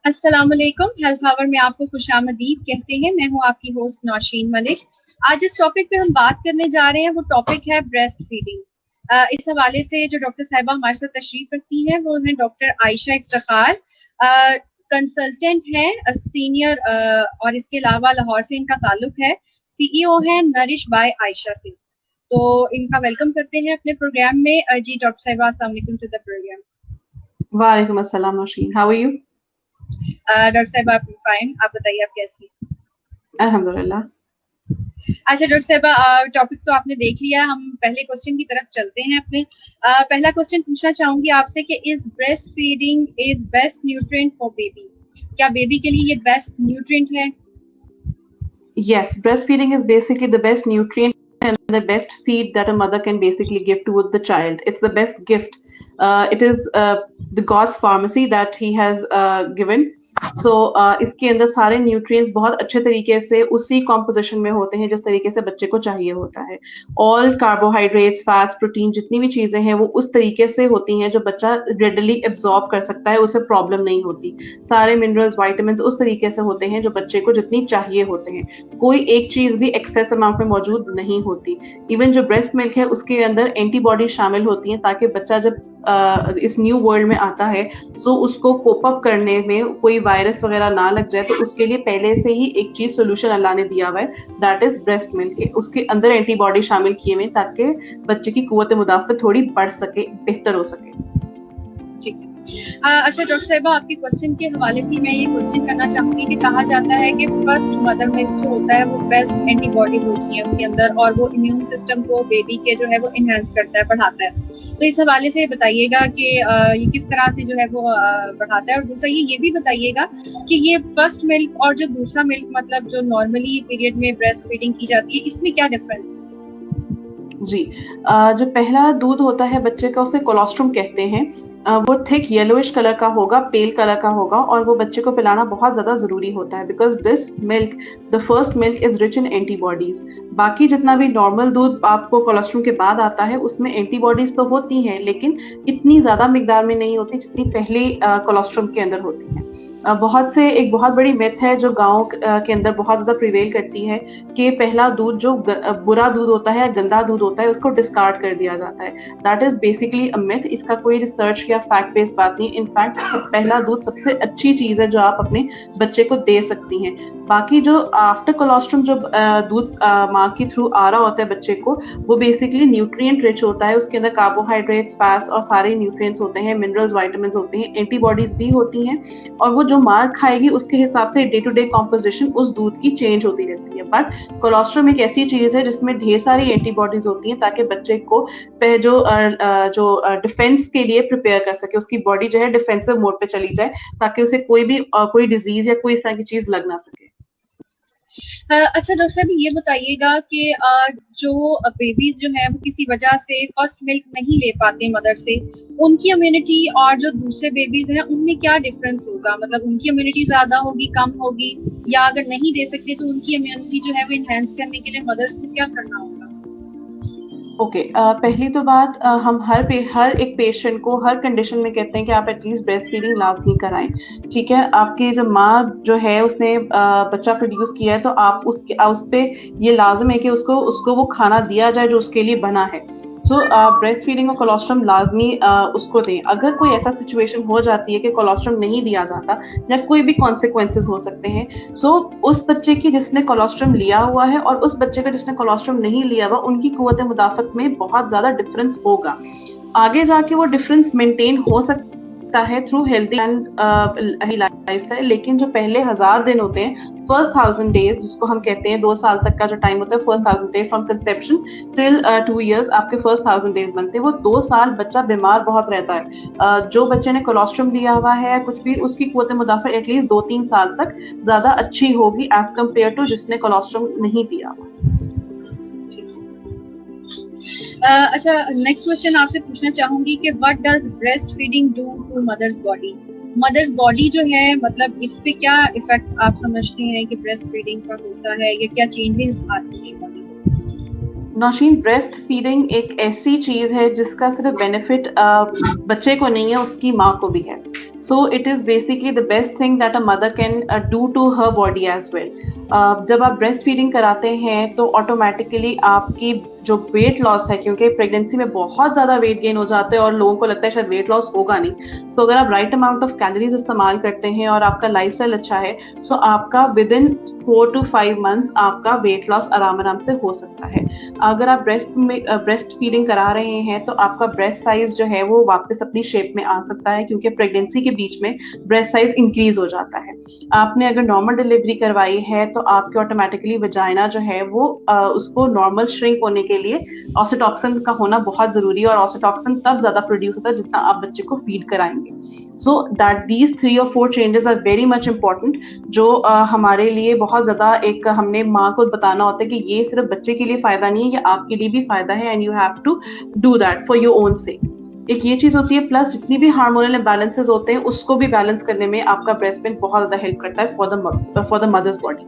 अस्सलाम वालेकुम। Health our में आपको खुशामदीद कहते हैं। मैं हूं आपकी होस्ट नौशीन मलिक। आज जिस टॉपिक पे हम बात करने जा रहे हैं वो टॉपिक है ब्रेस्ट फीडिंग। इस हवाले से जो डॉक्टर साहिबा हमारे साथ तशरीफ रखती हैं वो हैं डॉक्टर आयशा इफ्तिखार, कंसल्टेंट हैं सीनियर, और इसके अलावा लाहौर से इनका ताल्लुक है। सीईओ हैं नरिश बाय आयशा से। तो इनका वेलकम करते हैं अपने प्रोग्राम में। जी डॉक्टर साहिबा, अस्सलाम वालेकुम टू द प्रोग्राम। वालेकुम अस्सलाम Nausheen, how are you? Doctor साहिबा फाइन, आप बताइए आप कैसी हैं? अल्हम्दुलिल्लाह। अच्छा डॉक्टर साहिबा, टॉपिक तो आपने देख लिया। हम पहले क्वेश्चन की तरफ चलते हैं अपने। पहला क्वेश्चन पूछना चाहूंगी आपसे कि is breast feeding is best nutrient for baby? क्या बेबी के लिए ये बेस्ट न्यूट्रिएंट है? Yes, breastfeeding is basically the best nutrient and the best feed that a mother can basically give to the child. It's the best gift. It is the God's pharmacy that He has given. So इसके अंदर सारे nutrients बहुत अच्छे तरीके से उसी composition में होते हैं जिस तरीके से बच्चे को चाहिए होता है। ऑल कार्बोहाइड्रेट्स, फैट्स, प्रोटीन जितनी भी चीजें हैं वो उस तरीके से होती हैं जो बच्चा रेडली एब्जॉर्ब कर सकता है, उसे प्रॉब्लम नहीं होती। सारे मिनरल्स, वाइटामिन उस तरीके से होते हैं जो बच्चे को जितनी चाहिए होते हैं। कोई एक चीज भी एक्सेस अमाउंट में मौजूद नहीं होती। इवन जो ब्रेस्ट मिल्क है उसके अंदर एंटीबॉडी शामिल होती हैं ताकि बच्चा जब इस न्यू वर्ल्ड में आता है सो उसको कोप अप करने में कोई वायरस वगैरह ना लग जाए, तो उसके लिए पहले से ही एक चीज सोल्यूशन अल्लाह ने दिया हुआ है, दैट इज ब्रेस्ट मिल्क। उसके अंदर एंटीबॉडी शामिल किए हुए ताकि बच्चे की कुव्वत मुदाफ़त थोड़ी बढ़ सके, बेहतर हो सके। अच्छा डॉक्टर साहिबा, आपके क्वेश्चन के हवाले से मैं ये क्वेश्चन करना चाहूंगी कि कहा जाता है कि फर्स्ट मदर मिल्क जो होता है वो बेस्ट एंटीबॉडीज होती हैं उसके अंदर, और वो इम्यून सिस्टम को बेबी के जो है वो इनहेंस करता है, बढ़ाता है। तो इस हवाले से बताइएगा कि ये किस तरह से जो है वो बढ़ाता है। और दूसरा ये भी बताइएगा कि ये फर्स्ट मिल्क और जो दूसरा मिल्क, मतलब जो नॉर्मली पीरियड में ब्रेस्ट फीडिंग की जाती है, इसमें क्या डिफरेंस है? जी, जो पहला दूध होता है बच्चे का उसे कोलोस्ट्रम कहते हैं। वो थिक येलोइश कलर का होगा, पेल कलर का होगा, और वो बच्चे को पिलाना बहुत ज्यादा जरूरी होता है because this milk, the first milk is rich in antibodies. बाकी जितना भी नॉर्मल दूध आपको कोलोस्ट्रम के बाद आता है उसमें एंटीबॉडीज तो होती हैं लेकिन इतनी ज्यादा मिकदार में नहीं होती जितनी पहले कोलोस्ट्रम के अंदर होती है। एक बहुत बड़ी मिथ है जो गाँव के अंदर बहुत ज्यादा प्रिवेल करती है कि पहला दूध जो बुरा दूध होता है, गंदा दूध होता है, उसको डिस्कार्ड कर दिया जाता है। That is basically a myth. इसका कोई रिसर्च या फैक्ट बेस्ड बात नहीं। इनफैक्ट पहला दूध सबसे अच्छी चीज है जो आप अपने बच्चे को दे सकती हैं। बाकी जो आफ्टर कोलोस्ट्रम जो दूध माँ के थ्रू आ रहा होता है बच्चे को, वो बेसिकली न्यूट्रिएंट रिच होता है। उसके अंदर कार्बोहाइड्रेट्स, फैट्स और सारे न्यूट्रिएंट्स होते हैं, मिनरल्स, वाइटामिन होते हैं, एंटीबॉडीज भी होती हैं, और वो जो माँ खाएगी उसके हिसाब से डे टू डे कॉम्पोजिशन उस दूध की चेंज होती रहती है। बट कोलोस्ट्रम एक ऐसी चीज है जिसमें ढेर सारी एंटीबॉडीज होती हैं ताकि बच्चे को जो डिफेंस के लिए प्रिपेयर कर सके, उसकी बॉडी जो है डिफेंसिव मोड पे चली जाए ताकि उसे कोई डिजीज या कोई इस तरह की चीज लग ना सके। अच्छा डॉक्टर साहब, ये बताइएगा कि जो बेबीज जो है वो किसी वजह से फर्स्ट मिल्क नहीं ले पाते मदर से, उनकी इम्यूनिटी और जो दूसरे बेबीज हैं उनमें क्या डिफरेंस होगा? मतलब उनकी इम्यूनिटी ज्यादा होगी, कम होगी, या अगर नहीं दे सकते तो उनकी इम्यूनिटी जो है वो इनहेंस करने के लिए मदर्स को क्या करना होगा? ओके, पहली तो बात, हम हर एक पेशेंट को हर कंडीशन में कहते हैं कि आप एटलीस्ट ब्रेस्ट फीडिंग लाजमी कराएं। ठीक है, आपकी जो माँ जो है उसने बच्चा प्रोड्यूस किया है तो आप उस पे ये लाजम है कि उसको वो खाना दिया जाए जो उसके लिए बना है। सो ब्रेस्ट फीडिंग और कोलोस्ट्रम लाजमी उसको दें। अगर कोई ऐसा सिचुएशन हो जाती है कि कोलोस्ट्रम नहीं दिया जाता या कोई भी कॉन्सिक्वेंसेस हो सकते हैं, सो उस बच्चे की जिसने कोलोस्ट्रम लिया हुआ है और उस बच्चे का जिसने कोलोस्ट्रम नहीं लिया हुआ, उनकी कुव्वत मुदाफ़त में बहुत ज्यादा डिफरेंस होगा। आगे जाके वो डिफरेंस मेंटेन हो सकता है थ्रू हेल्दी एंड लाइफस्टाइल, लेकिन जो पहले 1000 दिन होते हैं, फर्स्ट 1000 डेज जिसको हम कहते हैं 2 साल तक का जो टाइम होता है, first 1000 days from conception till 2 years आपके फर्स्ट 1000 डेज बनते हैं। वो 2 साल बच्चा बीमार बहुत रहता है। जो बच्चे ने कोलोस्ट्रम लिया हुआ है कुछ भी, उसकी कुव्वत मुदाफ़त एटलीस्ट 2-3 साल तक ज्यादा अच्छी होगी एज कम्पेयर टू जिसने कोलोस्ट्रम नहीं लिया हुआ। अच्छा, नेक्स्ट क्वेश्चन आपसे पूछना चाहूंगी कि what does breast feeding do to mother's body? Mother's body जो है, मतलब इस पे क्या इफेक्ट आप समझते हैं कि ब्रेस्ट फीडिंग का होता है, या क्या चेंजेस आती है बॉडी में? नौशीन, ब्रेस्ट फीडिंग एक ऐसी चीज है जिसका सिर्फ बेनिफिट बच्चे को नहीं है, उसकी माँ को भी है। So it is basically the best thing that a mother can do to her body as well. जब आप ब्रेस्ट फीडिंग कराते हैं तो ऑटोमेटिकली आपकी जो वेट लॉस है, क्योंकि प्रेगनेंसी में बहुत ज़्यादा वेट गेन हो जाते हैं और लोगों को लगता है शायद वेट लॉस होगा नहीं, सो अगर आप राइट अमाउंट ऑफ कैलोरीज इस्तेमाल करते हैं और आपका लाइफस्टाइल अच्छा है, सो आपका विद इन 4 to 5 months आपका वेट लॉस आराम से हो सकता है। अगर आप ब्रेस्ट फीडिंग करा रहे हैं तो आपका ब्रेस्ट साइज जो है वो वापस अपनी शेप में आ सकता है, क्योंकि प्रेगनेंसी के बीच में ब्रेस्ट साइज इंक्रीज हो जाता है। आपने अगर नॉर्मल डिलीवरी करवाई है तो आपके ऑटोमेटिकली वजाइना जो है वो उसको नॉर्मल श्रिंक होने के लिए ऑक्सीटॉक्सिन का होना बहुत जरूरी है, और ऑक्सीटॉक्सिन तब ज्यादा प्रोड्यूस होता है जितना आप बच्चे को फीड कराएंगे। So that these 3 or 4 changes are very much important, जो हमारे लिए बहुत ज्यादा एक हमने माँ को बताना होता है कि ये सिर्फ बच्चे के लिए फायदा नहीं है, ये आपके लिए भी फायदा है, and you have to do that for your own sake. एक ये चीज होती है, प्लस जितनी भी हार्मोनल इम्बैलेंसेस होते हैं उसको भी बैलेंस करने में आपका ब्रेस्ट मिल्क बहुत ज्यादा हेल्प करता है फॉर द मदर्स बॉडी।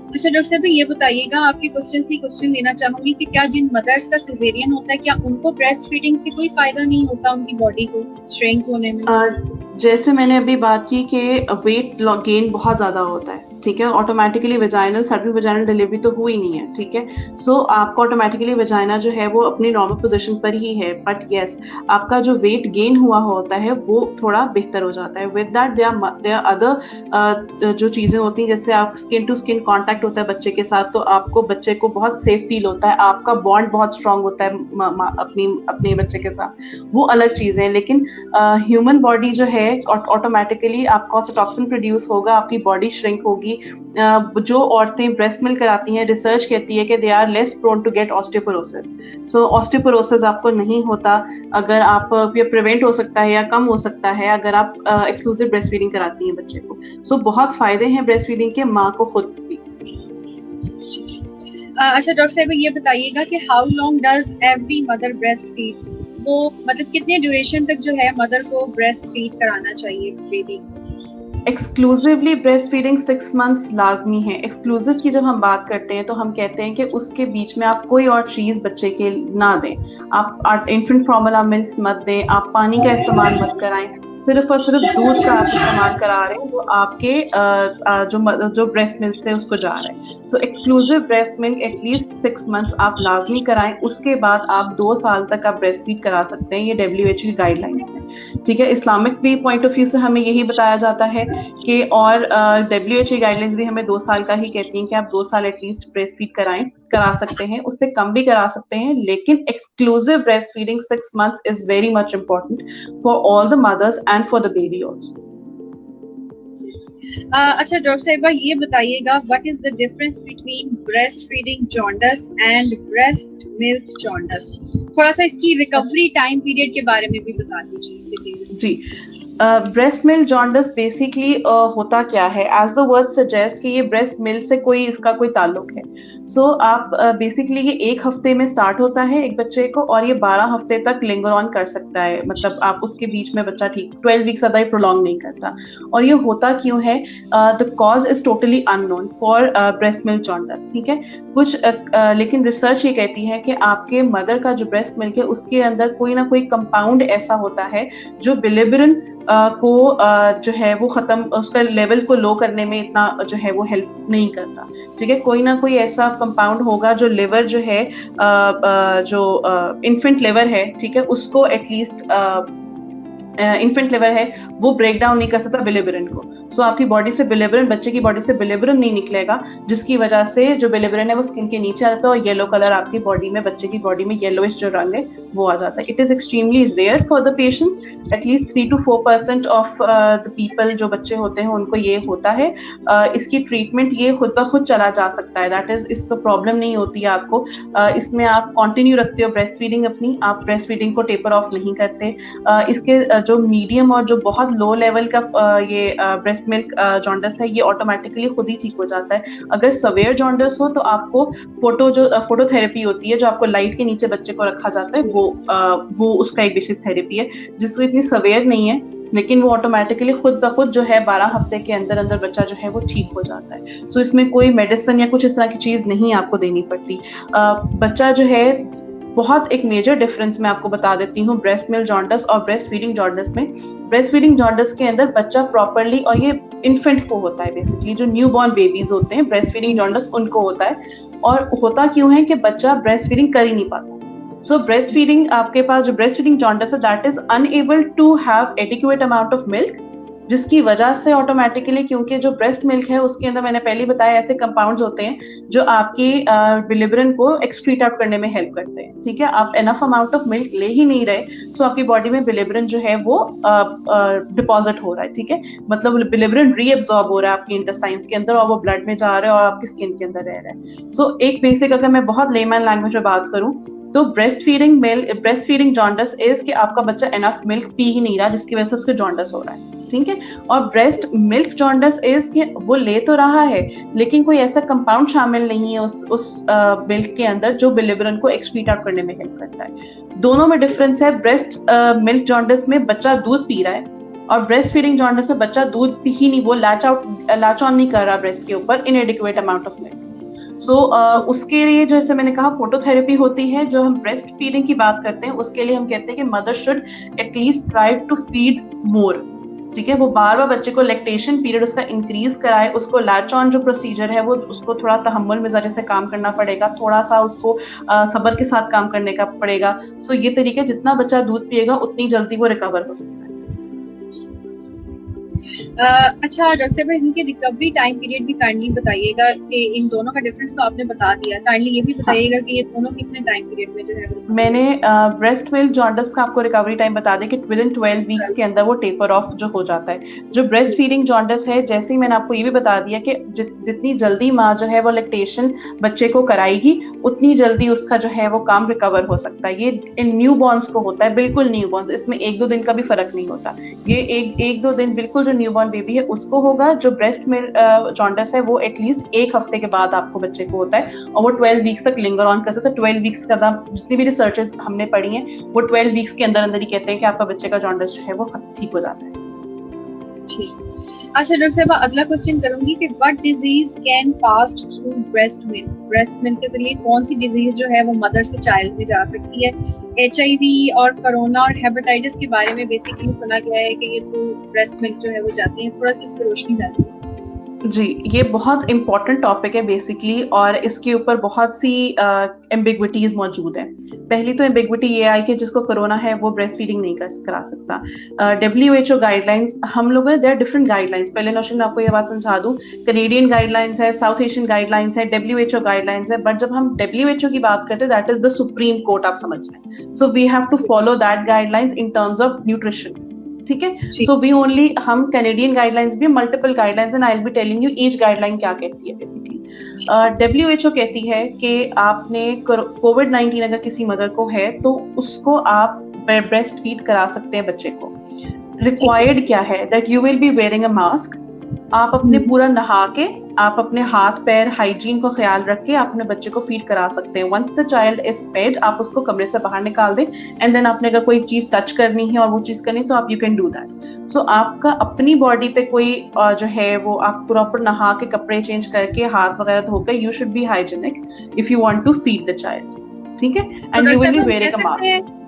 अच्छा डॉक्टर साहब, ये बताइएगा, आपके क्वेश्चन लेना चाहूंगी कि क्या जिन मदर्स का सिजेरियन होता है, क्या उनको ब्रेस्ट फीडिंग से कोई फायदा नहीं होता उनकी बॉडी को श्रिंक होने में? जैसे मैंने अभी बात की कि वेट गेन बहुत ज्यादा होता है, ठीक है, ऑटोमेटिकली सडन वेजाइनल डिलीवरी तो हुई नहीं है, ठीक है, सो आपका ऑटोमेटिकली वेजाइना जो है वो अपनी नॉर्मल पोजीशन पर ही है, बट यस आपका जो वेट गेन हुआ होता है वो थोड़ा बेहतर हो जाता है। विद दैट देयर अदर जो चीजें होती हैं, जैसे आप स्किन टू स्किन कांटेक्ट होता है बच्चे के साथ, तो आपको बच्चे को बहुत सेफ फील होता है, आपका बॉन्ड बहुत स्ट्रांग होता है अपने बच्चे के साथ, वो अलग चीज है। लेकिन ह्यूमन बॉडी जो है ऑटोमेटिकली आपका ऑक्सीटॉक्सिन प्रोड्यूस होगा, आपकी बॉडी श्रिंक होगी। जो औरतें ब्रेस्ट मिल्क कराती हैं, रिसर्च कहती है कि they are less prone to get osteoporosis. So osteoporosis आपको नहीं होता अगर आप, ये प्रिवेंट हो सकता है या कम हो सकता है अगर आप एक्सक्लूसिव ब्रेस्ट फीडिंग कराती हैं बच्चे को। सो बहुत फायदे हैं ब्रेस्ट फीडिंग के माँ को खुद भी। अच्छा डॉक्टर साहब, ये बताइएगा कि how long does every mother breast feed, वो मतलब कितने ड्यूरेशन तक जो है मदर को ब्रेस्ट फीड कराना चाहिए baby? Exclusively breast feeding 6 months लाजमी है। एक्सक्लूसिव की जब हम बात करते हैं तो हम कहते हैं कि उसके बीच में आप कोई और चीज बच्चे के ना दें, आप इन्फेंट फॉर्मूला मिल्क मत दें, आप पानी का इस्तेमाल मत कराएं, सिर्फ और सिर्फ दूध का आप इस्तेमाल करा रहे हैं, वो आपके जो ब्रेस्ट मिल्क से उसको जा रहा है। So exclusive breast milk at least 6 months आप लाजमी कराएं, उसके बाद आप 2 साल तक आप ब्रेस्ट फीड करा सकते हैं, ये WHO की गाइडलाइंस में, ठीक है। इस्लामिक भी पॉइंट ऑफ व्यू से हमें यही बताया जाता है कि, और WHO गाइडलाइंस भी हमें 2 साल का ही कहती हैं कि आप 2 साल एटलीस्ट ब्रेस्ट फीड करा सकते हैं, उससे कम भी करा सकते हैं, लेकिन exclusive breast feeding 6 months is very much important for all the mothers and for the baby also. अच्छा डॉक्टर साहिबा, ये बताइएगा, what is the difference between breast feeding jaundice and breast milk jaundice? थोड़ा सा इसकी रिकवरी टाइम पीरियड के बारे में भी बता दीजिए। जी, ब्रेस्ट मिल्क जॉन्डिस बेसिकली होता क्या है, एज द वर्ड सजेस्ट कि ये ब्रेस्ट मिल्क से इसका कोई ताल्लुक है। सो आप बेसिकली ये 1 हफ्ते में स्टार्ट होता है एक बच्चे को, और ये 12 हफ्ते तक लिंगर ऑन कर सकता है, मतलब आप उसके बीच में बच्चा ठीक 12 वीक्स ज्यादा प्रोलॉन्ग नहीं करता। और ये होता क्यों है, the cause is totally unknown for breast milk jaundice, ठीक है। लेकिन रिसर्च ये कहती है कि आपके मदर का जो ब्रेस्ट मिल्क है उसके अंदर कोई ना कोई कंपाउंड ऐसा होता है जो बिलिबिरिन को जो है वो उसका लेवल को लो करने में इतना जो है वो हेल्प नहीं करता, ठीक है। कोई ना कोई ऐसा कंपाउंड होगा जो लिवर जो है जो इन्फेंट लिवर है, ठीक है, उसको एटलीस्ट इन्फेंट लिवर है वो ब्रेक डाउन नहीं कर सकता बिलिबिरिन को। सो आपकी बॉडी से बिलिबिरिन, बच्चे की बॉडी से बिलिबिरिन नहीं निकलेगा, जिसकी वजह से जो बिलिबिरिन है वो स्किन के नीचे आता है और येलो कलर आपकी बॉडी में, बच्चे की बॉडी में येलोइश जो रंग है वो आ जाता है। It is extremely rare for the patients, at least 3 to 4% of the people जो बच्चे होते हैं उनको ये होता है। इसकी ट्रीटमेंट ये खुद ब खुद चला जा सकता है, दैट इज इसको प्रॉब्लम नहीं होती है आपको। इसमें आप कंटिन्यू रखते हो ब्रेस्ट फीडिंग अपनी, आप ब्रेस्ट फीडिंग को टेपर ऑफ नहीं करते। इसके जो मीडियम और जो बहुत लो लेवल का ये ब्रेस्ट मिल्क जॉन्डिस है ये ऑटोमेटिकली खुद ही ठीक हो जाता है। अगर सवेयर जॉन्डिस हो तो आपको फोटोथेरेपी होती है, जो आपको लाइट के नीचे बच्चे को रखा जाता है, वो उसका एक बेसिक थेरेपी है, जिसको इतनी सवेयर नहीं है, लेकिन वो ऑटोमेटिकली खुद ब खुद जो है 12 हफ्ते के अंदर अंदर बच्चा जो है वो ठीक हो जाता है। सो इसमें कोई मेडिसिन या कुछ इस तरह की चीज नहीं आपको देनी पड़ती। बच्चा जो है बहुत एक मेजर डिफरेंस मैं आपको बता देती हूँ ब्रेस्ट मिल्क जॉन्डिस और ब्रेस्ट फीडिंग जॉन्डिस में। ब्रेस्ट फीडिंग जॉन्डिस के अंदर बच्चा प्रॉपरली, और ये इन्फेंट को होता है बेसिकली, जो न्यू बॉर्न बेबीज होते हैं ब्रेस्ट फीडिंग जॉन्डिस उनको होता है। और होता क्यों है कि बच्चा ब्रेस्ट फीडिंग कर ही नहीं पाता। सो ब्रेस्ट फीडिंग, आपके पास जो ब्रेस्ट फीडिंग जॉन्डिस है that is unable to have adequate amount of milk, जिसकी वजह से ऑटोमेटिकली, क्योंकि जो ब्रेस्ट मिल्क है उसके अंदर मैंने पहले बताया ऐसे कंपाउंड्स होते हैं जो आपकी बिलिब्रिन को एक्सक्रीट आउट करने में हेल्प करते हैं। ठीक है, आप एनफ अमाउंट ऑफ मिल्क ले ही नहीं रहे, सो आपकी बॉडी में बिलिब्रिन जो है वो डिपॉजिट हो रहा है। ठीक है, मतलब बिलिब्रिन रीअब्सॉर्ब हो रहा है आपके इंटेस्टाइन्स के अंदर और वो ब्लड में जा रहा है और आपकी स्किन के अंदर रह रहा है। सो एक बेसिक, अगर मैं बहुत लेमैन लैंग्वेज में बात करूं तो ब्रेस्ट फीडिंग जॉन्डिस इज कि आपका बच्चा एनफ मिल्क पी ही नहीं रहा, जिसकी वजह से उसको जॉन्डिस हो रहा है। ठीक है, और ब्रेस्ट मिल्क जॉन्डिस इज कि वो ले तो रहा है लेकिन कोई ऐसा कंपाउंड शामिल नहीं है उस मिल्क के अंदर जो बिलिब्रिन को एक्सक्रीट आउट करने में हेल्प करता है। दोनों में डिफरेंस है। ब्रेस्ट मिल्क जॉन्डिस में बच्चा दूध पी रहा है और ब्रेस्ट फीडिंग जॉन्डिस में बच्चा दूध पी ही नहीं, वो लैच ऑन नहीं कर रहा ब्रेस्ट के ऊपर इनएडिक्वेट अमाउंट ऑफ मिल्क। सो उसके लिए जैसे मैंने कहा फोटोथेरेपी होती है। जो हम ब्रेस्ट फीडिंग की बात करते हैं उसके लिए हम कहते हैं कि mother should at least try to feed more. ठीक है, वो बार बार बच्चे को लैक्टेशन पीरियड उसका इंक्रीज कराए, उसको लैच ऑन जो प्रोसीजर है वो उसको थोड़ा तहम्मुल मिजाज से काम करना पड़ेगा, थोड़ा सा उसको सब्र के साथ काम करने का पड़ेगा। सो ये तरीके, जितना बच्चा दूध पिएगा उतनी जल्दी वो रिकवर हो सकता है। अच्छा डॉक्टर साहब, इनके रिकवरी टाइम पीरियड भी काइंडली बताइएगा कि इन दोनों का डिफरेंस तो आपने बता दिया, काइंडली ये भी बताइएगा कि ये दोनों कितने टाइम पीरियड में जो है। मैंने ब्रेस्ट मिल्क जॉन्डिस का आपको रिकवरी टाइम बता दें कि विद इन 12 वीक्स के अंदर वो टेपर ऑफ जो हो जाता है। जो ब्रेस्ट फीडिंग जॉन्डिस है, जैसे ही मैंने आपको ये भी बता दिया कि जितनी जल्दी माँ जो है वो लैक्टेशन बच्चे को कराएगी उतनी जल्दी उसका जो है वो काम रिकवर हो सकता है। ये इन न्यू बॉर्न्स को होता है, बिल्कुल न्यू बॉर्न्स, इसमें 1-2 दिन का भी फर्क नहीं होता। ये एक 2 दिन बिल्कुल जो न्यू बॉर्न बेबी है उसको होगा। जो ब्रेस्ट में जॉन्डिस है वो एटलीस्ट 1 हफ्ते के बाद आपको बच्चे को होता है और वो 12 वीक्स तक लिंगर ऑन कर सकता है। 12 वीक्स का जितनी भी रिसर्चेस हमने पढ़ी हैं वो 12 वीक्स के अंदर ही कहते हैं कि आपका बच्चे का जॉन्डिस जो है वो ठीक हो जाता है। अच्छा डॉक्टर साहब, अगला क्वेश्चन करूंगी कि what disease can pass through breast milk? Breast milk के जरिए कौन सी डिजीज जो है वो मदर से चाइल्ड में जा सकती है? HIV और कोरोना और हेपेटाइटिस के बारे में बेसिकली सुना गया है कि ये थ्रू ब्रेस्ट मिल्क जो है वो जाती है, थोड़ा सा इस पर रोशनी डालिए। जी, ये बहुत इंपॉर्टेंट टॉपिक है बेसिकली, और इसके ऊपर बहुत सी एम्बिग्विटीज मौजूद हैं। पहली तो एम्बिग्विटी ये आई कि जिसको कोरोना है वो ब्रेस्ट फीडिंग नहीं करा सकता। WHO गाइडलाइंस, हम लोग देयर आर डिफरेंट गाइडलाइंस। पहले नौशीन आपको ये बात समझा दूं, कैनेडियन गाइडलाइंस है, साउथ एशियन गाइडलाइंस है, WHO गाइडलाइंस है, बट जब हम WHO की बात करते हैं that is the supreme court, आप समझ लें। So we have to follow that guidelines in terms of nutrition. ठीक है, सो वी ओनली, हम कैनेडियन गाइडलाइंस भी, multiple guidelines, and I will be telling you each guideline क्या कहती है बेसिकली। WHO कहती है कि आपने COVID-19 अगर किसी मदर को है तो उसको आप ब्रेस्ट फीड करा सकते हैं बच्चे को। रिक्वायर्ड क्या है, that you will be wearing a mask. आप अपने पूरा नहा के, आप अपने हाथ पैर हाइजीन को ख्याल रख के आप अपने बच्चे को फीड करा सकते हैं। Once the child is fed, आप उसको कमरे से बाहर निकाल दें, एंड देन आपने अगर कोई चीज टच करनी है और वो चीज करनी है तो आप यू कैन डू दैट। सो आपका अपनी बॉडी पे कोई जो है वो आप प्रॉपर नहा के कपड़े चेंज करके हाथ वगैरह धोकर, you should be hygienic if you want to feed the child. ठीक है, and you will be wearing a mask.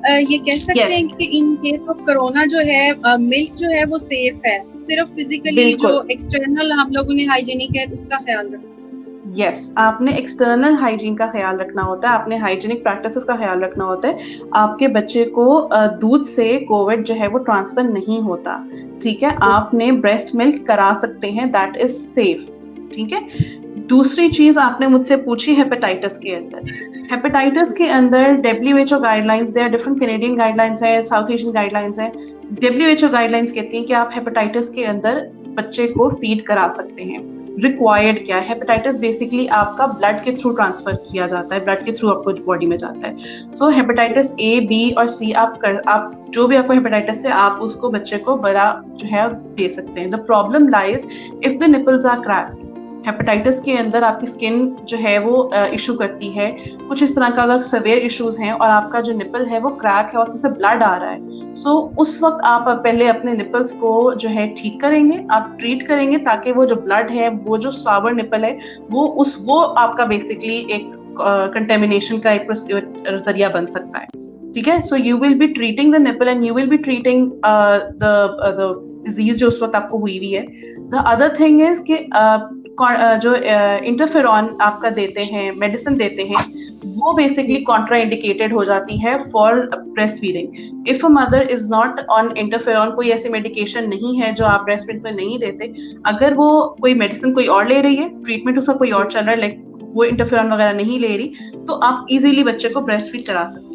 ये कह सकते हैं कि इन केस ऑफ कोरोना जो है मिल्क जो है वो सेफ है, सिर्फ फिजिकली जो एक्सटर्नल हम लोगों ने हाइजीनिक है उसका ख्याल रखना। यस, आपने एक्सटर्नल हाइजीन का ख्याल रखना होता है, आपने हाइजीनिक प्रैक्टिसेस का ख्याल रखना होता है। आपके बच्चे को दूध से कोविड जो है वो ट्रांसफर नहीं होता। ठीक है, आपने ब्रेस्ट मिल्क करा सकते हैं, दैट इज सेफ। ठीक है, दूसरी चीज आपने मुझसे पूछी हेपेटाइटिस के अंदर। हेपेटाइटिस के अंदर WHO guidelines, they are different, Canadian guidelines है, साउथ एशियन गाइडलाइंस है। WHO गाइडलाइंस कहती हैं कि आप हेपेटाइटिस के अंदर बच्चे को फीड करा सकते हैं। रिक्वायर्ड क्या है, हेपेटाइटिस बेसिकली आपका ब्लड के थ्रू ट्रांसफर किया जाता है, ब्लड के थ्रू आपको बॉडी में जाता है। सो हेपेटाइटिस A, B और C आप जो भी आपको हेपेटाइटिस है आप उसको बच्चे को बड़ा जो है दे सकते हैं। The problem lies if the nipples are cracked. Hepatitis के अंदर आपकी स्किन जो है वो इशू करती है, कुछ इस तरह का अगर सवेयर इश्यूज हैं और आपका जो निपल है वो क्रैक है और उसमें से ब्लड आ रहा है, सो उस वक्त आप पहले अपने निपल्स को जो है ठीक करेंगे, आप ट्रीट करेंगे ताकि वो जो ब्लड है, वो जो सावर निपल है, वो आपका बेसिकली एक कंटेमिनेशन का एक जरिया बन सकता है, ठीक है। So you will be treating the nipple and you will be treating the disease जो उस वक्त आपको हुई है। द अदर थिंग इज कि जो इंटरफेरॉन आपका देते हैं, मेडिसिन देते हैं, वो बेसिकली कॉन्ट्रा इंडिकेटेड हो जाती है for breast feeding. If a mother is not on interferon, कोई ऐसी मेडिकेशन नहीं है जो आप ब्रेस्ट फीड में नहीं देते, अगर वो कोई मेडिसिन कोई और ले रही है, ट्रीटमेंट उसका कोई और चल रहा है, लाइक वो इंटरफेरॉन वगैरह नहीं ले रही, तो आप इजीली बच्चे को ब्रेस्ट फीड करा सकते हैं।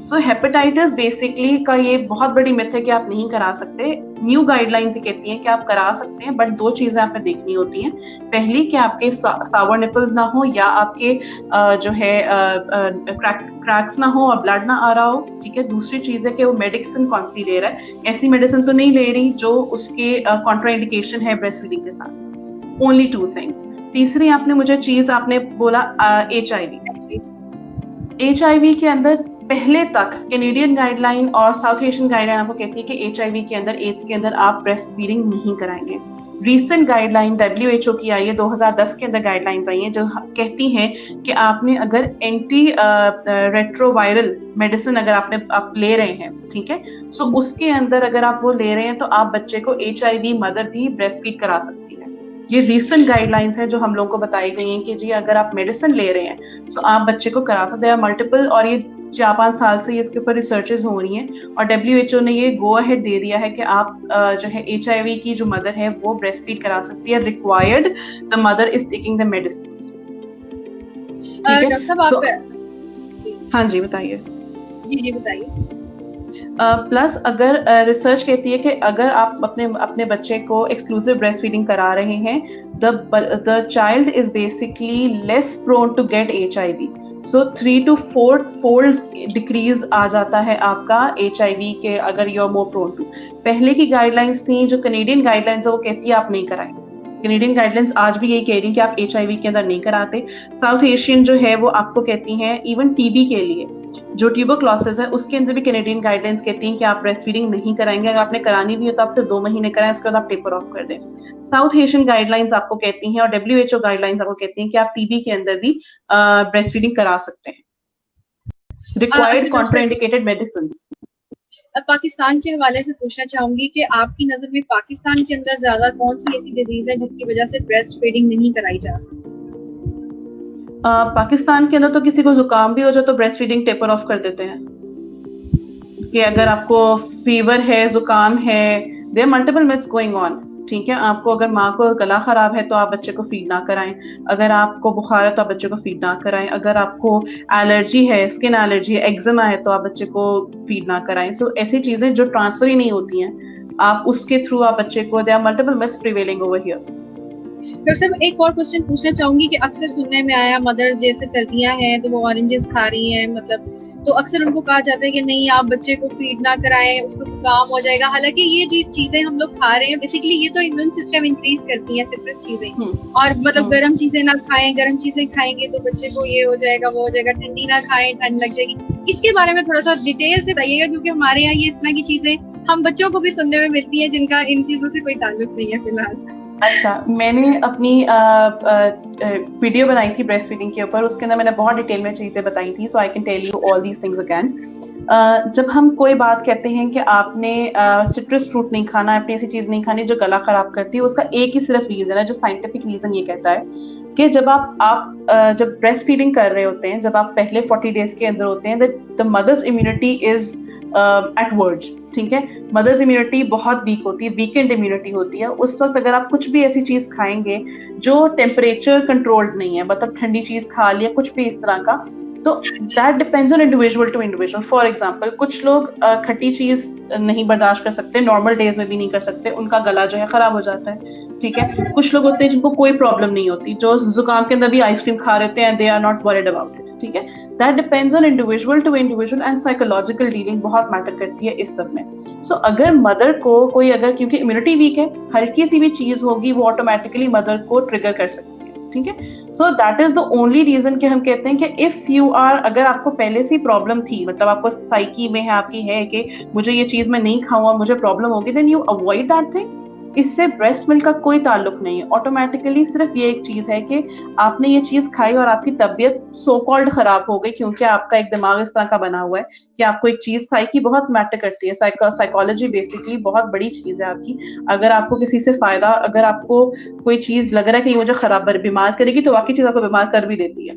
सो हेपेटाइटिस बेसिकली का ये बहुत बड़ी मिथ है कि आप नहीं करा सकते। न्यू गाइडलाइंस ये कहती हैं कि आप करा सकते हैं, बट दो चीजें आपको देखनी होती हैं। पहली कि आपके सावर निपल्स ना हो, या आपके जो है क्रैक्स ना हो और ब्लड ना आ रहा हो, ठीक है। दूसरी चीज है कि वो मेडिसिन कौन सी ले रहा है, ऐसी मेडिसिन तो नहीं ले रही जो उसके कॉन्ट्राइंडिकेशन है ब्रेस्ट फीडिंग के साथ। Only 2 things. तीसरी आपने मुझे चीज आपने बोला HIV। HIV के अंदर पहले तक कैनेडियन गाइडलाइन और साउथ एशियन गाइडलाइन आपको कहती है कि HIV के अंदर, एड्स के अंदर आप ब्रेस्ट फीडिंग नहीं कराएंगे। रीसेंट गाइडलाइन WHO की आई है, 2010 के अंदर गाइडलाइंस आई हैं जो कहती हैं कि आपने अगर एंटी रेट्रोवायरल मेडिसिन अगर आप ले रहे हैं, ठीक है, सो उसके अंदर अगर आप वो ले रहे हैं तो आप बच्चे को HIV मदर भी ब्रेस्ट फीड करा सकती है। ये रीसेंट गाइडलाइंस हैं जो हम लोगों को बताई गई हैं कि जी अगर आप मेडिसिन ले रहे हैं तो आप बच्चे को करा सकते हैं। मल्टीपल, और ये 4-5 साल से इसके ऊपर रिसर्चेस हो रही हैं और WHO ने ये गो अहेड दे दिया है कि आप जो है HIV की जो मदर है वो ब्रेस्ट फीड करा सकती है, required the mother is taking the medicine. Doctor साहब हाँ जी बताइए। जी बताइए। प्लस अगर रिसर्च कहती है कि अगर आप अपने बच्चे को एक्सक्लूसिव ब्रेस्ट फीडिंग करा रहे हैं, the child is basically less prone to get HIV। So 3 to 4 fold decrease आ जाता है आपका HIV के, अगर you are more prone to. पहले की गाइडलाइंस थी, जो कैनेडियन गाइडलाइंस है वो कहती है आप नहीं कराएं। कैनेडियन गाइडलाइंस आज भी यही कह रही है कि आप HIV के अंदर नहीं कराते। साउथ एशियन जो है वो आपको कहती हैं, इवन TB के लिए जो ट्यूबरक्लोसिस है उसके अंदर भी कैनेडियन गाइडलाइंस कहती हैं कि आप ब्रेस्ट फीडिंग नहीं कराएंगे। अगर आपने करानी भी हो तो आप सिर्फ 2 महीने कराएं, उसके बाद आप टेपर ऑफ कर दें। साउथ एशियन गाइडलाइंस आपको कहती हैं और WHO गाइडलाइंस आपको कहती हैं कि आप TB के अंदर भी ब्रेस्ट फीडिंग करा सकते हैं, रिक्वायर्ड कॉन्ट्राइंडिकेटेड मेडिसिन। अब पाकिस्तान के हवाले से पूछना चाहूंगी कि आपकी नजर में पाकिस्तान के अंदर ज्यादा कौन सी ऐसी डिजीज है जिसकी वजह से ब्रेस्ट फीडिंग नहीं कराई जा सकती? पाकिस्तान के अंदर तो किसी को जुकाम भी हो जाए तो ब्रेस्ट फीडिंग टेपर ऑफ कर देते हैं कि अगर आपको फीवर है, जुकाम है, there are multiple myths going on, ठीक है। आपको अगर माँ को गला खराब है तो आप बच्चे को फीड ना कराएं, अगर आपको बुखार है तो आप बच्चे को फीड ना कराएं, अगर आपको एलर्जी है, स्किन एलर्जी है, एक्जिमा है तो आप बच्चे को फीड ना कराएं। सो ऐसी चीजें जो ट्रांसफर ही नहीं होती हैं, आप उसके थ्रू आप बच्चे को, there are multiple myths prevailing over here. Doctor साहब एक और क्वेश्चन पूछना चाहूंगी कि अक्सर सुनने में आया मदर जैसे सर्दियां हैं तो वो ऑरेंजेस खा रही हैं, मतलब तो अक्सर उनको कहा जाता है कि नहीं आप बच्चे को फीड ना कराएं, उसको जुकाम हो जाएगा। हालांकि ये जो चीजें हम लोग खा रहे हैं बेसिकली ये तो इम्यून सिस्टम इंक्रीज करती है, सिट्रस चीजें, और मतलब गर्म चीजें ना खाएं, गर्म चीजें खाएंगे तो बच्चे को ये हो जाएगा वो हो जाएगा, ठंडी ना खाएं ठंड लग जाएगी। इसके बारे में थोड़ा सा डिटेल से बताइएगा क्योंकि हमारे यहाँ ये इस तरह की चीजें हम बच्चों को भी सुनने में मिलती है जिनका इन चीजों से कोई ताल्लुक नहीं है फिलहाल। अच्छा, मैंने अपनी वीडियो बनाई थी ब्रेस्ट फीडिंग के ऊपर, उसके अंदर मैंने बहुत डिटेल में चीजें बताई थी, so I can tell you all these things again. जब हम कोई बात कहते हैं कि आपने सिट्रस फ्रूट नहीं खाना, आपने ऐसी चीज नहीं खानी जो गला खराब करती है, उसका एक ही सिर्फ रीजन है जो साइंटिफिक रीजन ये कहता है कि जब आप जब ब्रेस्ट फीडिंग कर रहे होते हैं, जब आप पहले 40 डेज के अंदर होते हैं, the mother's immunity is at verge, ठीक है। मदर्स इम्यूनिटी बहुत वीक होती है, वीकेंड इम्यूनिटी होती है। उस वक्त अगर आप कुछ भी ऐसी चीज खाएंगे जो टेम्परेचर कंट्रोल्ड नहीं है, मतलब ठंडी चीज खा लिया कुछ भी इस तरह का, तो that depends on individual to individual. For example कुछ लोग खट्टी चीज नहीं बर्दाश्त कर सकते, नॉर्मल डेज में भी नहीं कर सकते, उनका गला जो है खराब हो जाता है, ठीक है। कुछ लोग होते हैं जिनको कोई प्रॉब्लम नहीं होती, जो जुकाम के अंदर भी आइसक्रीम खा रहे होते हैं, they are not worried about it, ठीक है। That depends on individual to individual and psychological dealing बहुत मैटर करती है इस सब में। सो अगर मदर को कोई अगर, क्योंकि इम्यूनिटी वीक है, हल्की सी भी चीज होगी वो ऑटोमेटिकली मदर को ट्रिगर कर सकती है, ठीक है। So that is the only reason कि हम कहते हैं कि इफ यू आर, अगर आपको पहले से प्रॉब्लम थी, मतलब आपको साइकी में है, आपकी है कि मुझे ये चीज मैं नहीं खाऊं और मुझे प्रॉब्लम होगी, then you avoid that thing इससे ब्रेस्ट मिल्क का कोई ताल्लुक नहीं है। ऑटोमेटिकली सिर्फ ये एक चीज है कि आपने ये चीज खाई और आपकी तबीयत सो कॉल्ड खराब हो गई, क्योंकि आपका एक दिमाग इस तरह का बना हुआ है कि आपको एक चीज साइकी बहुत मैटर करती है। साइकोलॉजी बेसिकली बहुत बड़ी चीज है आपकी। अगर आपको किसी से फायदा, अगर आपको कोई चीज लग रहा है कि ये मुझे खराब बीमार करेगी, तो वाकई चीज आपको बीमार कर भी देती है।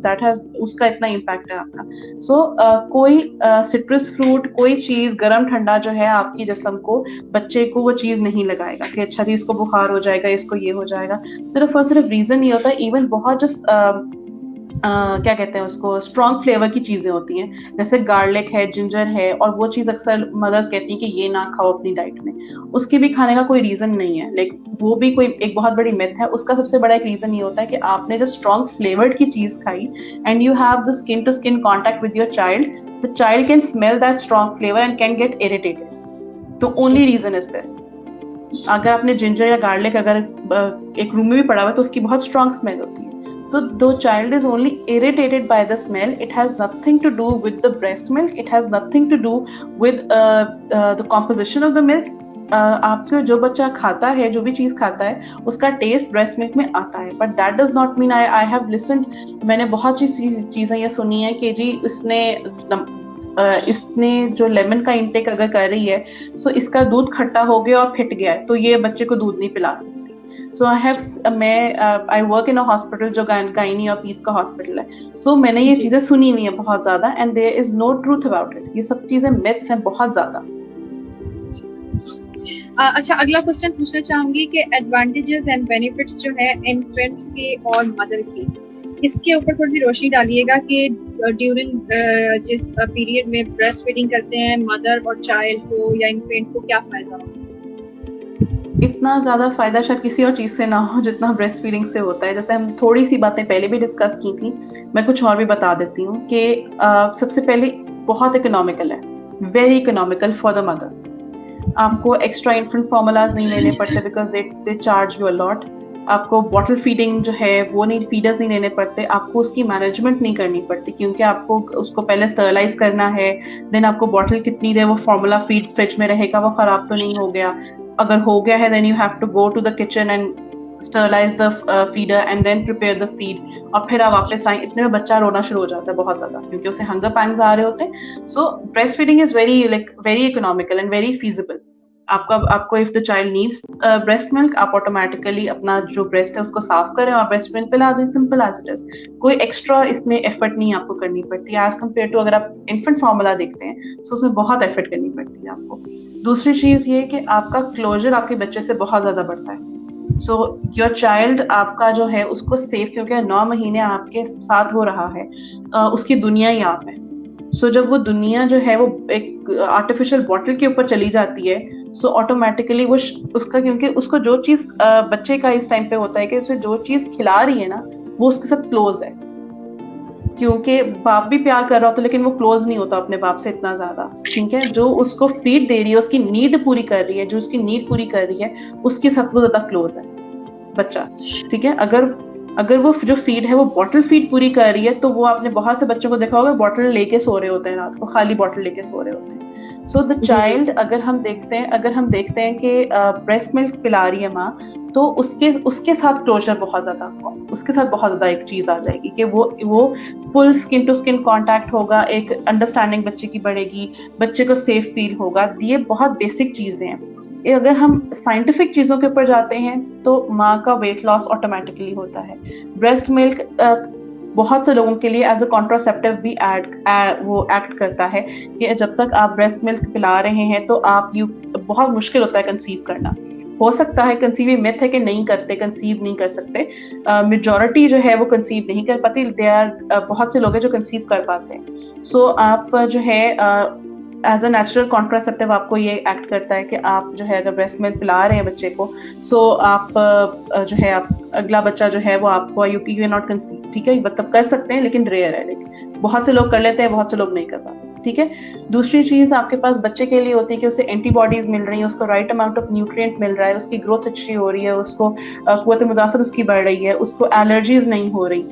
दैट हैज, उसका इतना इम्पैक्ट है आपका। सो कोई सिट्रस फ्रूट, कोई चीज गर्म ठंडा जो है आपकी जिस्म को, बच्चे को वो चीज नहीं लगाएगा कि अच्छा जी इसको बुखार हो जाएगा, इसको ये हो जाएगा। सिर्फ और सिर्फ रीजन ये होता है, इवन बहुत जो क्या कहते हैं उसको, स्ट्रॉन्ग फ्लेवर की चीजें होती हैं, जैसे गार्लिक है, जिंजर है, और वो चीज अक्सर मदर्स कहती हैं कि ये ना खाओ अपनी डाइट में, उसकी भी खाने का कोई रीजन नहीं है। लाइक वो भी कोई एक बहुत बड़ी मिथ है। उसका सबसे बड़ा एक रीजन ये होता है कि आपने जब स्ट्रॉन्ग फ्लेवर्ड की चीज खाई and you have the skin to skin contact with your child, the child can smell that strong flavour and can get irritated. तो ओनली रीजन इज दिस। अगर आपने जिंजर या गार्लिक अगर एक रूम में भी पड़ा हुआ है तो उसकी बहुत स्ट्रॉन्ग स्मेल होती है। So the child is only irritated by the smell. It has nothing to do with the breast milk. It has nothing to do with the composition of the milk. आपको जो बच्चा खाता है, जो भी चीज खाता है, उसका टेस्ट ब्रेस्ट मिल्क में आता है, but that does not mean I have listened, मैंने बहुत सी चीजें ये सुनी है कि जी इसने जो लेमन का इंटेक अगर कर रही है, सो इसका दूध खट्टा हो गया और फिट गया है, तो ये बच्चे को दूध नहीं पिला सकती। So I work in a hospital जो गायनी और पीस का हॉस्पिटल है। सो मैंने ये चीजें सुनी हुई है बहुत ज्यादा, and there is no truth about it. ये सब चीजें मिथ्स हैं बहुत ज्यादा। अच्छा, अगला क्वेश्चन पूछना चाहूंगी कि एडवांटेजेस एंड बेनिफिट्स जो है इन्फेंट्स के और मदर की, इसके ऊपर थोड़ी सी रोशनी डालिएगा कि ड्यूरिंग जिस पीरियड में ब्रेस्ट फीडिंग करते हैं मदर और चाइल्ड को या इन्फेंट को क्या फायदा होगा। इतना ज्यादा फायदा शायद किसी और चीज से ना हो जितना ब्रेस्ट फीडिंग से होता है। जैसे हम थोड़ी सी बातें पहले भी डिस्कस की थी, मैं कुछ और भी बता देती हूँ कि सबसे पहले बहुत इकोनॉमिकल है, very economical for the mother. आपको एक्स्ट्रा इन्फेंट फॉर्मूलाज नहीं लेने पड़ते because they charge you a lot. आपको बॉटल फीडिंग जो है वो नहीं, फीडर्स नहीं लेने पड़ते। आपको उसकी मैनेजमेंट नहीं करनी पड़ती क्योंकि आपको उसको पहले स्टरलाइज करना है, देन आपको बॉटल कितनी देर वो फॉर्मूला फीड फ्रिज में रहेगा, वो खराब तो नहीं हो गया। अगर हो गया है then you have to go to the kitchen and sterilise the feeder and then prepare the feed, और फिर आप वापस आए, इतने में बच्चा रोना शुरू हो जाता है बहुत ज्यादा क्योंकि उसे हंगर पैंग्स आ रहे होते हैं। So breast feeding is very economical and very feasible. आपको if the child needs breast milk, आप ऑटोमेटिकली अपना जो ब्रेस्ट है उसको साफ करें और ब्रेस्ट मिल्क पिला दें, सिंपल एज इट इज। कोई एक्स्ट्रा इसमें एफर्ट नहीं आपको करनी पड़ती एज कम्पेयर टू अगर आप इन्फेंट फॉर्मूला देखते हैं तो उसमें बहुत एफर्ट करनी पड़ती है आपको। दूसरी चीज ये कि आपका क्लोजर आपके बच्चे से बहुत ज्यादा बढ़ता है। सो योर चाइल्ड आपका जो है उसको सेफ, क्योंकि 9 महीने आपके साथ हो रहा है, उसकी दुनिया ही आप है। सो जब वो दुनिया जो है वो एक आर्टिफिशियल बॉटल के ऊपर चली जाती है, सो ऑटोमेटिकली वो उसका, क्योंकि उसको जो चीज बच्चे का इस टाइम पे होता है कि उसे जो चीज खिला रही है ना वो उसके साथ क्लोज है, क्योंकि बाप भी प्यार कर रहा होता है लेकिन वो क्लोज नहीं होता अपने बाप से इतना ज्यादा। ठीक है, जो उसको फीड दे रही है, उसकी नीड पूरी कर रही है, जो उसकी नीड पूरी कर रही है उसके साथ वो ज्यादा क्लोज है बच्चा। ठीक है, अगर वो जो फीड है वो बॉटल फीड पूरी कर रही है, तो वो आपने बहुत से बच्चों को देखा होगा बॉटल लेके सो रहे होते हैं रात को, खाली बॉटल लेके सो रहे होते हैं। सो द चाइल्ड, अगर हम देखते हैं कि ब्रेस्ट मिल्क पिला रही है माँ, तो उसके साथ क्लोजर बहुत ज्यादा, उसके साथ बहुत ज्यादा एक चीज आ जाएगी कि वो full skin to skin contact होगा, एक अंडरस्टैंडिंग बच्चे की बढ़ेगी, बच्चे को सेफ फील होगा। ये बहुत बेसिक चीजें हैं। अगर हम साइंटिफिक चीजों के ऊपर जाते हैं तो माँ का वेट लॉस ऑटोमेटिकली होता है। ब्रेस्ट मिल्क बहुत से लोगों के लिए एज अ कॉन्ट्रासेप्टिव भी वो एक्ट करता है कि जब तक आप ब्रेस्ट मिल्क पिला रहे हैं तो बहुत मुश्किल होता है कंसीव करना। हो सकता है कंसीव, मिथ है कि नहीं करते, कंसीव नहीं कर सकते, मेजॉरिटी जो है वो कंसीव नहीं कर पाती। बहुत से लोग हैं जो कंसीव कर पाते हैं। सो आप जो है एज अ नेचुरल कॉन्ट्रासेप्टिव आपको ये एक्ट करता है कि आप जो है अगर ब्रेस्ट मिल्क पिला रहे हैं बच्चे को, सो आप जो है आप अगला बच्चा जो है वो आपको यू आर नॉट कंसीव। ठीक है, मतलब कर सकते हैं लेकिन रेयर है, लेकिन बहुत से लोग कर लेते हैं, बहुत से लोग नहीं कर पाते। ठीक है, दूसरी चीज आपके पास बच्चे के लिए होती है कि उसे एंटीबॉडीज मिल रही है, उसको राइट अमाउंट ऑफ न्यूट्रिएंट मिल रहा है, उसकी ग्रोथ अच्छी हो रही है, उसको कुव्वत मुदाफत उसकी बढ़ रही है, उसको एलर्जीज नहीं हो रही,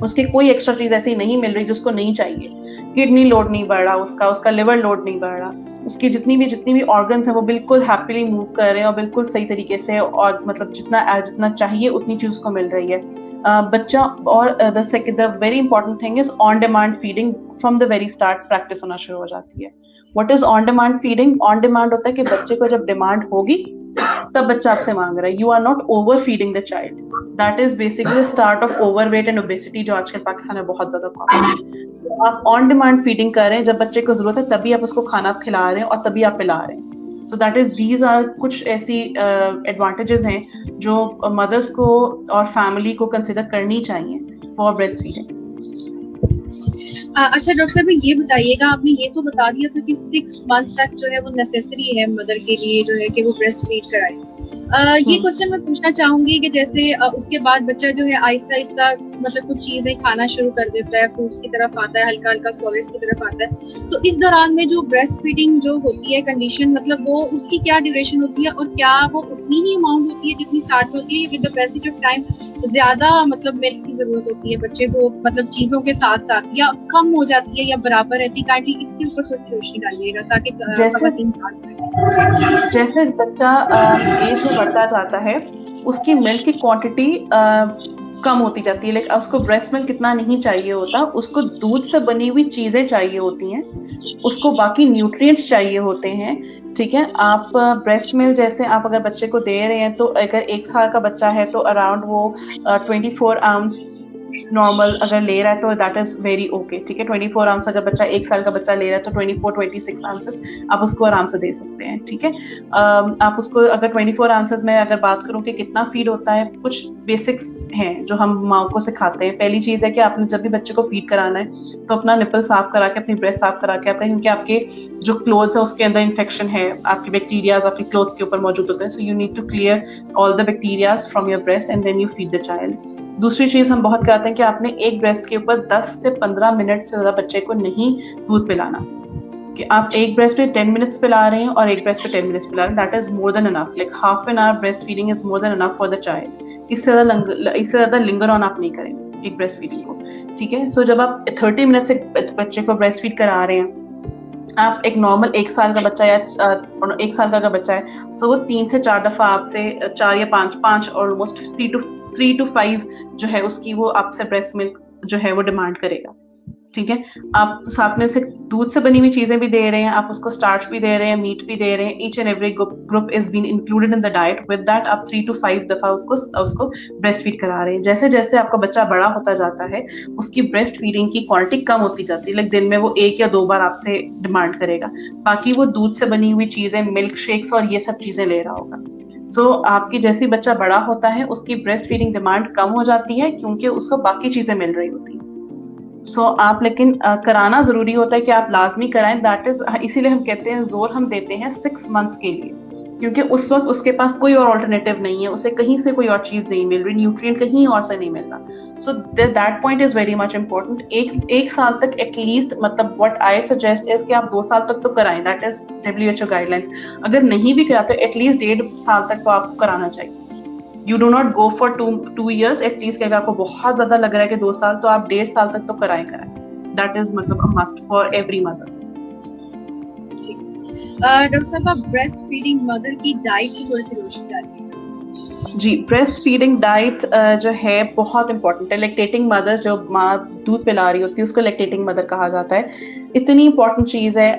उसकी कोई एक्स्ट्रा चीज ऐसी नहीं मिल रही जिसको नहीं चाहिए, किडनी लोड नहीं बढ़ रहा उसका लिवर लोड नहीं बढ़ रहा। उसकी जितनी भी ऑर्गन्स हैं वो बिल्कुल हैप्पीली मूव कर रहे हैं और बिल्कुल सही तरीके से, और मतलब जितना चाहिए उतनी चीज उसको मिल रही है बच्चा। और the very important thing is on demand feeding. From the very start practice होना शुरू हो जाती है। What is on demand feeding? On demand होता है कि बच्चे को जब डिमांड होगी तब बच्चा आपसे मांग रहा है। You are not over feeding the child. That is basically start off overweight and obesity, जो आजकल पाकिस्तान में बहुत ज्यादा कॉमन है। So, आप ऑन डिमांड फीडिंग कर रहे हैं, जब बच्चे को जरूरत है तभी आप उसको खाना खिला रहे हैं और तभी आप पिला रहे हैं। So that is these are कुछ ऐसी एडवांटेजेस हैं जो मदर्स को और फैमिली को कंसिडर करनी चाहिए फॉर ब्रेस्ट फीडिंग। अच्छा डॉक्टर साहब ये बताइएगा, आपने ये तो बता दिया था कि 6 मंथ तक जो है वो नेसेसरी है मदर के लिए जो है कि वो ब्रेस्ट फीड कराए। ये क्वेश्चन मैं पूछना चाहूंगी कि जैसे उसके बाद बच्चा जो है आहिस्ता आहिस्ता मतलब कुछ चीजें खाना शुरू कर देता है, फ्रूट्स की तरफ आता है, हल्का हल्का सॉलिड्स की तरफ आता है, तो इस दौरान में जो ब्रेस्ट फीडिंग जो होती है कंडीशन, मतलब वो उसकी क्या ड्यूरेशन होती है और क्या वो उतनी ही अमाउंट होती है जितनी स्टार्ट होती है, with the passage of time ज्यादा मतलब मिल्क की जरूरत होती है बच्चे को, मतलब चीजों के साथ साथ, या कम हो जाती है या बराबर रहती है? काइंडली इसके ऊपर थोड़ी सी रोशनी डालिएगा ताकि जैसे बच्चा एज में बढ़ता जाता है उसकी मिल्क की क्वांटिटी कम होती जाती है। लेकिन उसको ब्रेस्ट मिल्क कितना नहीं चाहिए होता, उसको दूध से बनी हुई चीजें चाहिए होती हैं, उसको बाकी न्यूट्रिएंट्स चाहिए होते हैं। ठीक है, आप ब्रेस्ट मिल्क जैसे आप अगर बच्चे को दे रहे हैं तो अगर 1 साल का बच्चा है तो अराउंड वो 24 आउंस नॉर्मल अगर ले रहा है तो दैट इज वेरी ओके। ठीक है, 24 आउंस अगर बच्चा 1 साल का बच्चा ले रहा है तो 24-26 आउंसेस आप उसको आराम से दे सकते हैं। ठीक है, आप उसको अगर 24 आउंसेस में अगर बात करूं कि कितना फीड होता है, कुछ बेसिक्स हैं जो हम माँ को सिखाते हैं। पहली चीज है कि आपने जब भी बच्चे को फीड कराना है तो अपना निपल साफ करा के, अपनी ब्रेस्ट साफ करा के आता है, क्योंकि आपके जो क्लोथ्स है उसके अंदर इन्फेक्शन है, आपके बैक्टीरियाज आपके क्लोथ्स के ऊपर मौजूद होते हैं। So you need to clear all the bacterias from your breast and then you feed the child. दूसरी चीज हम बहुत कहते हैं कि आपने एक ब्रेस्ट के ऊपर 10 से 15 मिनट से ज्यादा बच्चे को नहीं दूध पिलाना। कि आप एक ब्रेस्ट पे 10 मिनट्स पिला रहे हैं और एक ब्रेस्ट पे 10 मिनट्स पिला रहे हैं, that is more than enough. Like half an hour breast feeding is more than enough for the child. इससे ज्यादा लिंगर ऑन आप नहीं करेंगे एक ब्रेस्ट फीडिंग को। ठीक है, सो जब आप 30 मिनट से बच्चे को ब्रेस्ट फीड करा रहे हैं, आप एक नॉर्मल 1 साल का बच्चा या 1 साल का बच्चा है, सो वो 3 से 4 दफा आपसे 4 या 5 ऑलमोस्ट 3 to 5 जो है उसकी वो आपसे ब्रेस्ट मिल्क जो है वो डिमांड करेगा। ठीक है, आप साथ में से दूध से बनी हुई चीजें भी दे रहे हैं, आप उसको स्टार्च भी दे रहे हैं, मीट भी दे रहे हैं। Each and every group is been included in the diet. With that आप 3 to 5 दफा उसको ब्रेस्ट फीड करा रहे हैं। जैसे जैसे आपका बच्चा बड़ा होता जाता है उसकी ब्रेस्ट फीडिंग की क्वांटिटी कम होती जाती है। लाइक दिन में वो 1 या 2 बार आपसे डिमांड करेगा, बाकी वो दूध से बनी हुई चीजें, मिल्क शेक्स और ये सब चीजें ले रहा होगा। सो आपकी जैसे बच्चा बड़ा होता है उसकी ब्रेस्ट फीडिंग डिमांड कम हो जाती है क्योंकि उसको बाकी चीजें मिल रही होती हैं। सो आप लेकिन कराना जरूरी होता है कि आप लाजमी कराएं। दैट इज इसीलिए हम कहते हैं जोर हम देते हैं 6 मंथ्स के लिए, क्योंकि उस वक्त उसके पास कोई और ऑल्टरनेटिव नहीं है, उसे कहीं से कोई और चीज नहीं मिल रही, न्यूट्रिएंट कहीं और से नहीं मिल रहा। So that point is very much important. एक साल तक एटलीस्ट, मतलब व्हाट आई सजेस्ट इज कि आप 2 साल तक तो कराएं। That is WHO guidelines. अगर नहीं भी कराते तो एटलीस्ट 1.5 साल तक तो आपको कराना चाहिए। You do not go for 2 years at least. अगर आपको बहुत ज्यादा लग रहा है कि 2 साल, तो आप 1.5 साल तक तो कराएं। दैट इज मतलब a must for every mother. Doctor साहब आप ब्रेस्ट फीडिंग मदर की डाइट की थोड़ी सी रोशनी डालिए। जी, ब्रेस्ट फीडिंग डाइट जो है बहुत इंपॉर्टेंट है। लैक्टेटिंग मदर, जो माँ दूध पिला रही होती है उसको लैक्टेटिंग मदर कहा जाता है। इतनी इंपॉर्टेंट चीज है।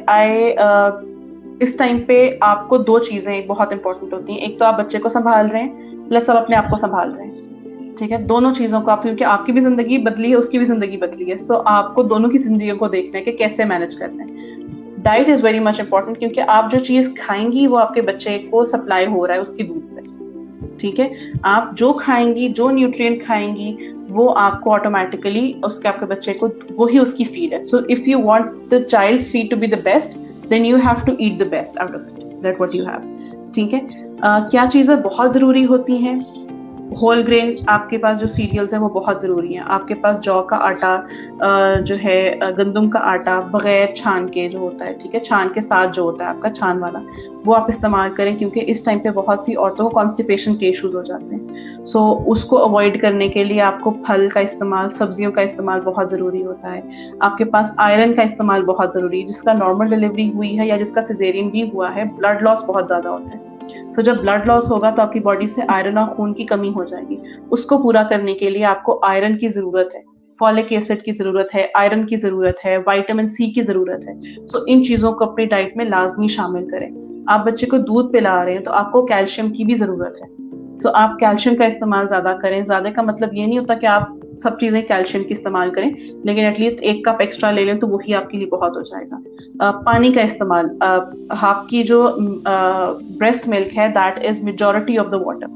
इस टाइम पे आपको 2 चीजें बहुत इंपॉर्टेंट होती हैं। एक तो आप बच्चे को संभाल रहे हैं, प्लस आप अपने आप को संभाल रहे हैं। ठीक है, दोनों चीजों को आप, क्योंकि आपकी भी जिंदगी बदली है, उसकी भी जिंदगी बदली है। सो आपको दोनों की जिंदगी को देखना है कि कैसे मैनेज करना है। Diet is very much important, क्योंकि आप जो चीज खाएंगी वो आपके बच्चे को सप्लाई हो रहा है उसकी दूध से। ठीक है, आप जो खाएंगी, जो न्यूट्रिएंट खाएंगी, वो आपको ऑटोमेटिकली उसके आपके बच्चे को वो ही उसकी फीड है। So if you want the child's feed to be the best, then you have to eat the best out of it, that what you have. ठीक है, क्या चीजें बहुत जरूरी होती हैं? होल ग्रेन आपके पास जो सीरियल्स हैं वो बहुत ज़रूरी हैं। आपके पास जौ का आटा जो है गंदम का आटा बगैर छान के जो होता है, ठीक है, छान के साथ जो होता है आपका छान वाला, वो आप इस्तेमाल करें, क्योंकि इस टाइम पे बहुत सी औरतों को कॉन्स्टिपेशन के इश्यूज हो जाते हैं। सो उसको अवॉइड करने के लिए आपको फल का इस्तेमाल, सब्जियों का इस्तेमाल बहुत ज़रूरी होता है। आपके पास आयरन का इस्तेमाल बहुत ज़रूरी है। जिसका नॉर्मल डिलीवरी हुई है या जिसका सिजेरियन भी हुआ है, ब्लड लॉस बहुत ज़्यादा होता है। तो जब ब्लड लॉस होगा तो आपकी बॉडी से आयरन और खून की कमी हो जाएगी। उसको पूरा करने के लिए आपको आयरन की जरूरत है, फॉलिक एसिड की जरूरत है, आयरन की जरूरत है, विटामिन सी की जरूरत है। सो इन चीजों को अपनी डाइट में लाजमी शामिल करें। आप बच्चे को दूध पिला रहे हैं तो आपको कैल्शियम की भी जरूरत है। सो आप कैल्शियम का इस्तेमाल ज्यादा करें। ज्यादा का मतलब ये नहीं होता कि आप सब चीजें कैल्शियम की इस्तेमाल करें, लेकिन एटलीस्ट 1 कप एक्स्ट्रा ले लें तो वही आपके लिए बहुत हो जाएगा। पानी का इस्तेमाल, आपकी जो ब्रेस्ट मिल्क है that is majority of the water,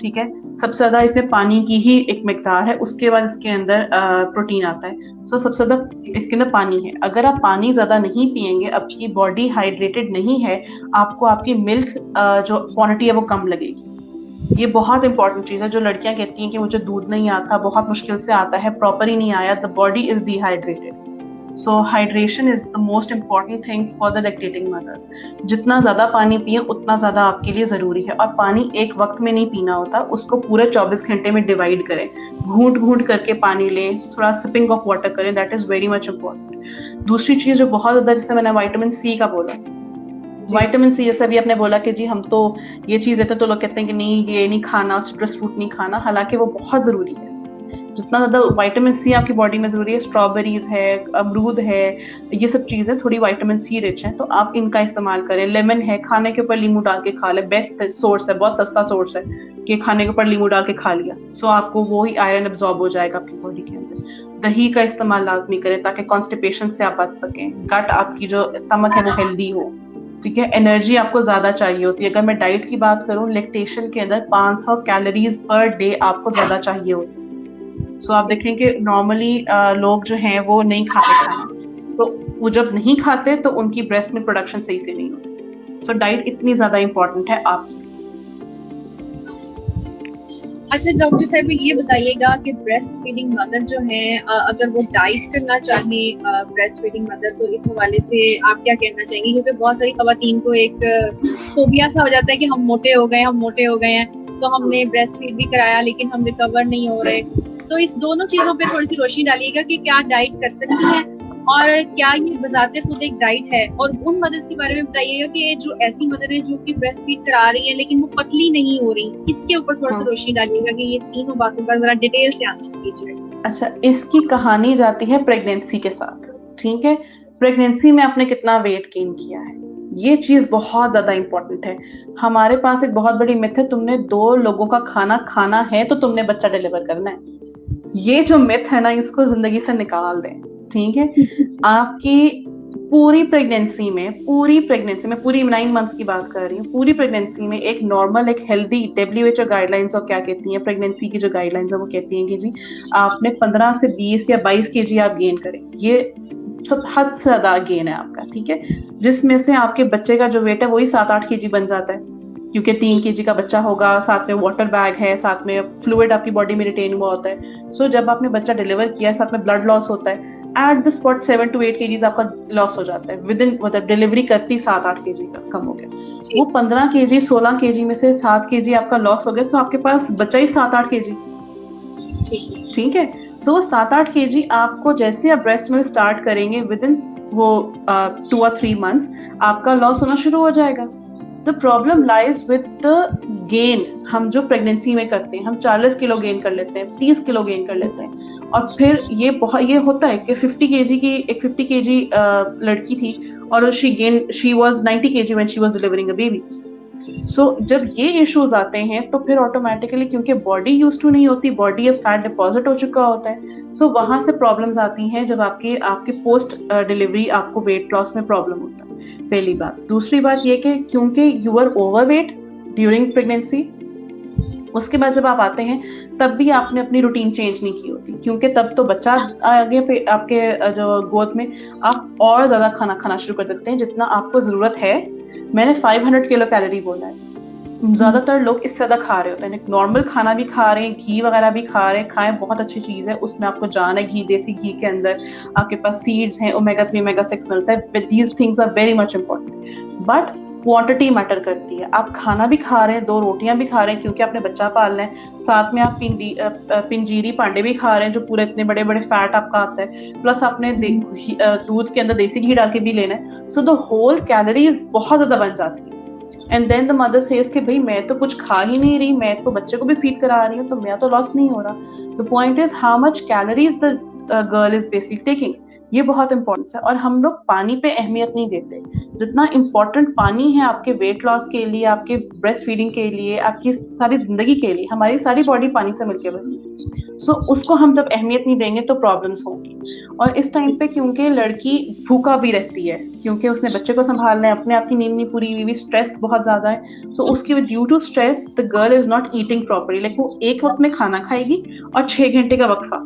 ठीक है, सबसे ज्यादा इसमें पानी की ही एक मिकदार है, उसके बाद इसके अंदर प्रोटीन आता है। सो सबसे ज्यादा इसके अंदर पानी है। अगर आप पानी ज्यादा नहीं पियेंगे, आपकी बॉडी हाइड्रेटेड नहीं है, आपको आपकी मिल्क जो क्वांटिटी है वो कम लगेगी। ये बहुत इंपॉर्टेंट चीज है। जो लड़कियां कहती हैं कि मुझे दूध नहीं आता, बहुत मुश्किल से आता है, प्रॉपर ही नहीं आया, the body is dehydrated. So hydration is the most important thing for the lactating mothers. जितना ज्यादा पानी पिए उतना ज्यादा आपके लिए जरूरी है। और पानी एक वक्त में नहीं पीना होता, उसको पूरे 24 घंटे में डिवाइड करें। घूंट घूंट करके पानी लें, थोड़ा सिपिंग ऑफ वाटर करें, that is very much important. दूसरी चीज जो बहुत ज्यादा, जैसे मैंने विटामिन सी का बोला, विटामिन सी, जैसे अभी आपने बोला कि जी हम तो ये चीज देते तो लोग कहते हैं कि नहीं ये नहीं खाना, सिट्रस फ्रूट नहीं खाना, हालांकि वो बहुत जरूरी है। जितना ज्यादा विटामिन सी आपकी बॉडी में जरूरी है, स्ट्रॉबेरीज है, अमरूद है, ये सब चीजें थोड़ी विटामिन सी रिच है, तो आप इनका इस्तेमाल करें। लेमन है, खाने के ऊपर नींबू डाल के खा ले, बेस्ट सोर्स है, बहुत सस्ता सोर्स है कि खाने के ऊपर नींबू डाल के खा लिया, सो आपको वो ही आयरन एब्जॉर्ब हो जाएगा आपकी बॉडी के अंदर। दही का इस्तेमाल लाजमी करें ताकि कॉन्स्टिपेशन से आप बच सकें, गट आपकी जो स्टमक है वो हेल्दी हो, ठीक है। एनर्जी आपको ज्यादा चाहिए होती है। अगर मैं डाइट की बात करूं, लैक्टेशन के अंदर 500 कैलोरीज पर डे आपको ज्यादा चाहिए होती है। सो आप देखें कि नॉर्मली लोग जो हैं वो नहीं खाते खाना, तो वो जब नहीं खाते तो उनकी ब्रेस्ट मिल्क प्रोडक्शन सही से नहीं होती। सो डाइट इतनी ज्यादा इंपॉर्टेंट है आपकी। अच्छा डॉक्टर साहब, ये बताइएगा कि ब्रेस्ट फीडिंग मदर जो है, अगर वो डाइट करना चाहे ब्रेस्ट फीडिंग मदर, तो इस हवाले से आप क्या कहना चाहेंगे? क्योंकि बहुत सारी खवातीन को एक फोबिया सा हो जाता है कि हम मोटे हो गए हैं, तो हमने ब्रेस्ट फीड भी कराया लेकिन हम रिकवर नहीं हो रहे। तो इस दोनों चीजों पे थोड़ी सी रोशनी डालिएगा कि क्या डाइट कर सकती है और क्या ये बजाते खुद एक डाइट है, और उन मदर्स के बारे में बताइएगा कि जो ऐसी मदर है जो कि ब्रेस्ट फीड करा रही है लेकिन वो पतली नहीं हो रही, इसके ऊपर थोड़ा सा रोशनी डालिएगा कि ये तीनों बातों का जरा डिटेल से आंसर कीजिए। अच्छा, इसकी कहानी जाती है प्रेगनेंसी के साथ, ठीक है। प्रेगनेंसी में आपने कितना वेट गेन किया है, ये चीज बहुत ज्यादा इंपॉर्टेंट है। हमारे पास एक बहुत बड़ी मिथ है, तुमने 2 लोगों का खाना खाना है तो तुमने बच्चा डिलीवर करना है। ये जो मिथ है ना, इसको जिंदगी से निकाल दें, ठीक है। आपकी पूरी प्रेगनेंसी में पूरी 9 मंथ्स की बात कर रही हूँ, पूरी प्रेगनेंसी में एक नॉर्मल, एक हेल्दी WHO गाइडलाइंस और क्या कहती हैं प्रेगनेंसी की जो गाइडलाइंस है वो कहती हैं कि जी आपने 15 से 20 या 22 kg आप गेन करें। ये सब हद से ज्यादा गेन है आपका, ठीक है, जिसमें से आपके बच्चे का जो वेट है वही 7-8 kg बन जाता है, क्योंकि 3 kg का बच्चा होगा, साथ में वाटर बैग है, साथ में फ्लूइड आपकी बॉडी में रिटेन हुआ होता है। सो जब आपने बच्चा डिलीवर किया है, साथ में ब्लड लॉस होता है, at the spot 7 to 8 kg आपका लॉस हो जाता है विद इन, मतलब डिलीवरी करती 7-8 kg का कम हो गया। वो 15 kg 16 kg में से 7 kg आपका लॉस हो गया, तो आपके पास बचा ही 7-8 kg, ठीक है। सो 7-8 kg आपको जैसे आप ब्रेस्ट मिल्क स्टार्ट करेंगे विद इन वो 2 or 3 months आपका लॉस होना शुरू हो जाएगा। The problem lies with the gain. हम जो प्रेगनेंसी में करते हैं, हम 40 किलो गेन कर लेते हैं, 30 किलो गेन कर लेते हैं, और फिर ये होता है कि 50 kg की एक 50 kg लड़की थी और she was 90 kg when she was delivering a baby. So जब ये इश्यूज आते हैं तो फिर ऑटोमेटिकली, क्योंकि बॉडी यूज टू नहीं होती, बॉडी अब फैट डिपॉजिट हो चुका होता है, सो वहां से प्रॉब्लम्स आती हैं जब आपके पोस्ट डिलीवरी आपको वेट लॉस में प्रॉब्लम होता है। पहली बात। दूसरी बात ये कि क्योंकि you are overweight during pregnancy, उसके बाद जब आप आते हैं तब भी आपने अपनी रूटीन चेंज नहीं की होती, क्योंकि तब तो बच्चा आगे पे आपके जो गोद में, आप और ज्यादा खाना खाना शुरू कर देते हैं जितना आपको जरूरत है। मैंने 500 किलो कैलोरी बोला है, ज्यादातर लोग इससे ज्यादा खा रहे होते हैं, नॉर्मल खाना भी खा रहे हैं, घी वगैरह भी खा रहे हैं, खाएं, बहुत अच्छी चीज है, उसमें आपको जान है, घी, देसी घी के अंदर आपके पास सीड्स हैं, ओमेगा 3 ओमेगा 6 मिलता है, these things are very much important, but quantity matter करती है। आप खाना भी खा रहे हैं, 2 रोटियां भी खा रहे हैं क्योंकि आपने बच्चा पालना है, साथ में आप पिंजीरी पांडे भी खा रहे हैं जो पूरे इतने बड़े बड़े फैट आपका आता है, प्लस आपने दूध के अंदर देसी घी डाल के भी लेना है, सो द होल कैलोरीज बहुत ज्यादा बन जाती है। And then the mother says कि भाई मैं तो कुछ खा ही नहीं रही, मैं तो बच्चे को भी फीड करा रही हूँ, तो मेरा तो लॉस नहीं हो रहा। The point is how much calories the girl is basically taking, ये बहुत इंपॉर्टेंट है। और हम लोग पानी पे अहमियत नहीं देते, जितना इम्पोर्टेंट पानी है आपके वेट लॉस के लिए, आपके ब्रेस्ट फीडिंग के लिए, आपकी सारी जिंदगी के लिए, हमारी सारी बॉडी पानी से मिलकर बनी है, सो उसको हम जब अहमियत नहीं देंगे तो प्रॉब्लम्स होंगी। और इस टाइम पे क्योंकि लड़की भूखा भी रहती है, क्योंकि उसने बच्चे को संभालना है, अपने आप की नींद नहीं पूरी हुई, स्ट्रेस बहुत ज्यादा है, तो उसकी due to stress the girl is not eating properly, like वो एक वक्त में खाना खाएगी और 6 घंटे का वक्फा,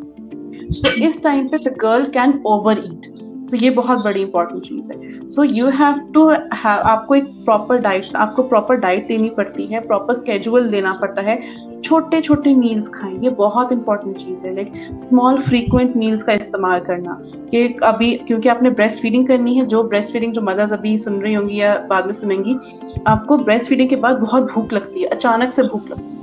तो इस टाइम पे द गर्ल कैन ओवर ईट, तो ये बहुत बड़ी इंपॉर्टेंट चीज है। सो यू हैव टू आपको एक प्रॉपर डाइट, आपको प्रॉपर डाइट देनी पड़ती है, प्रॉपर स्केड्यूल देना पड़ता है, छोटे छोटे मील्स खाएं, ये बहुत इंपॉर्टेंट चीज है, लाइक स्मॉल फ्रीक्वेंट मील्स का इस्तेमाल करना, कि अभी क्योंकि आपने ब्रेस्ट फीडिंग करनी है, जो ब्रेस्ट फीडिंग जो मदर्स अभी सुन रही होंगी या बाद में सुनेंगी, आपको ब्रेस्ट फीडिंग के बाद बहुत भूख लगती है, अचानक से भूख लगती है,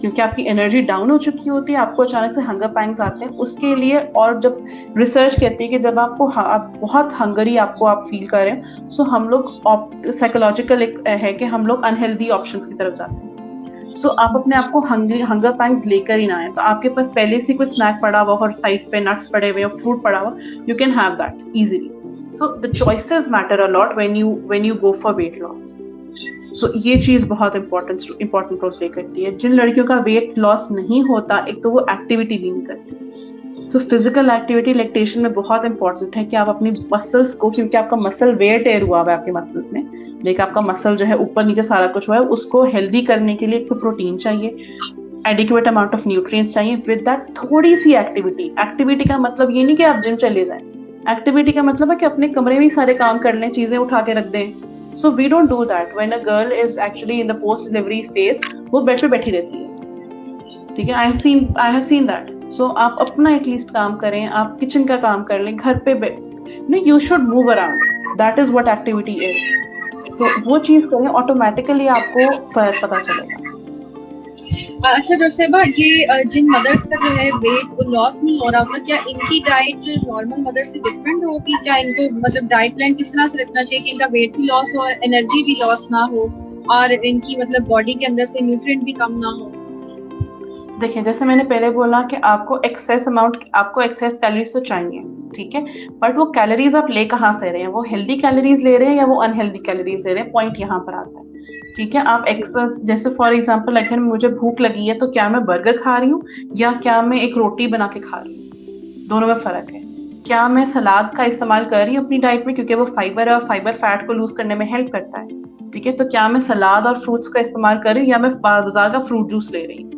क्योंकि आपकी एनर्जी डाउन हो चुकी होती है, आपको अचानक से हंगर पैंग्स आते हैं उसके लिए। और जब रिसर्च कहती है कि जब आपको आप बहुत हंगरी आपको आप फील कर रहे हैं, सो हम लोग साइकोलॉजिकल है कि हम लोग अनहेल्दी ऑप्शंस की तरफ जाते हैं, सो आप अपने आप को हंगर पैंग्स लेकर ही ना आए, तो आपके पास पहले से कुछ स्नैक पड़ा हुआ और साइड पे नट्स पड़े हुए और फ्रूट पड़ा हुआ, you can have that easily. So the choices matter a lot when you go for weight loss. So ये चीज बहुत इंपॉर्टेंट रोल प्ले करती है। जिन लड़कियों का वेट लॉस नहीं होता, एक तो वो एक्टिविटी भी नहीं करती, सो फिजिकल एक्टिविटी लैक्टेशन में बहुत इंपॉर्टेंट है कि आप अपनी मसल्स को, क्योंकि आपका मसल वेयर टेयर हुआ है आपके मसल्स में, लेकिन आपका मसल जो है ऊपर नीचे सारा कुछ हुआ है, उसको हेल्दी करने के लिए एक तो प्रोटीन चाहिए, एडिक्वेट अमाउंट ऑफ न्यूट्रिएंट्स चाहिए, विद दैट थोड़ी सी एक्टिविटी। एक्टिविटी का मतलब ये नहीं कि आप जिम चले जाएं, एक्टिविटी का मतलब है कि अपने कमरे में ही सारे काम कर लें, चीजें उठा के रख दें। So we don't do that when a girl is actually in the post delivery phase, वो बेड पे बैठी रहती है, ठीक है, I have seen that। So आप अपना एटलीस्ट काम करें, आप किचन का काम कर लें, घर पे नहीं, you should move around, that is what activity is। तो वो चीज करें, ऑटोमेटिकली आपको फर्क पता चलेगा। अच्छा डॉक्टर साहिबा, ये जिन मदर्स का जो है वेट लॉस नहीं हो रहा होता, क्या इनकी डाइट नॉर्मल मदर से डिफरेंट होगी? क्या इनको मतलब डाइट प्लान किस तरह से रखना चाहिए कि इनका वेट भी लॉस हो, एनर्जी भी लॉस ना हो, और इनकी मतलब बॉडी के अंदर से न्यूट्रिएंट भी कम ना हो? देखिए, जैसे मैंने पहले बोला कि आपको एक्सेस कैलोरीज तो चाहिए, ठीक है, बट वो कैलोरीज आप ले कहाँ से रहे हैं, वो हेल्दी कैलोरीज ले रहे हैं या वो अनहेल्दी कैलोरीज ले रहे हैं, पॉइंट यहाँ पर आता है, ठीक है। आप एक्सेस, जैसे फॉर एग्जांपल अगर मुझे भूख लगी है तो क्या मैं बर्गर खा रही हूँ या क्या मैं एक रोटी बना के खा रही हूँ, दोनों में फर्क है। क्या मैं सलाद का इस्तेमाल कर रही हूँ अपनी डाइट में, क्योंकि वो फाइबर है और फाइबर फैट को लूज करने में हेल्प करता है, ठीक है, तो क्या मैं सलाद और फ्रूट्स का इस्तेमाल कर रही हूँ या मैं बाजार का फ्रूट जूस ले रही हूँ।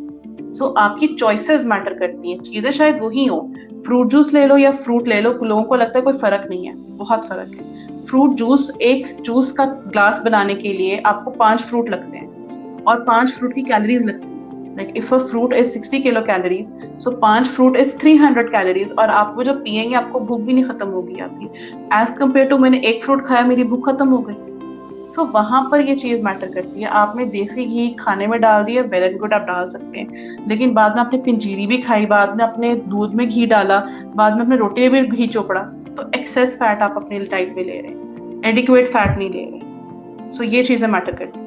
सो आपकी चॉइसेस मैटर करती हैं, चीजें शायद वही हो, फ्रूट जूस ले लो या फ्रूट ले लो, लोगों को लगता है कोई फर्क नहीं है, बहुत फर्क है। फ्रूट जूस, एक जूस का ग्लास बनाने के लिए आपको 5 फ्रूट लगते हैं और 5 फ्रूट की कैलोरीज लगती है, like if a fruit is 60 kilo calories, so 5 fruit is 300 calories, और आप वो जब पियेंगे आपको भूख भी नहीं खत्म होगी आपकी, एज कम्पेयर टू मैंने एक फ्रूट खाया मेरी भूख खत्म हो गई। सो वहां पर ये चीज मैटर करती है। आपने देसी घी खाने में डाल दिया, वेल एंड गुड, आप डाल सकते हैं, लेकिन बाद में आपने पिंजीरी भी खाई, बाद में अपने दूध में घी डाला, बाद में अपने रोटी में भी घी चोपड़ा, तो एक्सेस फैट आप अपनी डाइट में ले रहे हैं, एडिक्वेट फैट नहीं ले रहे। सो ये चीजें मैटर करती है।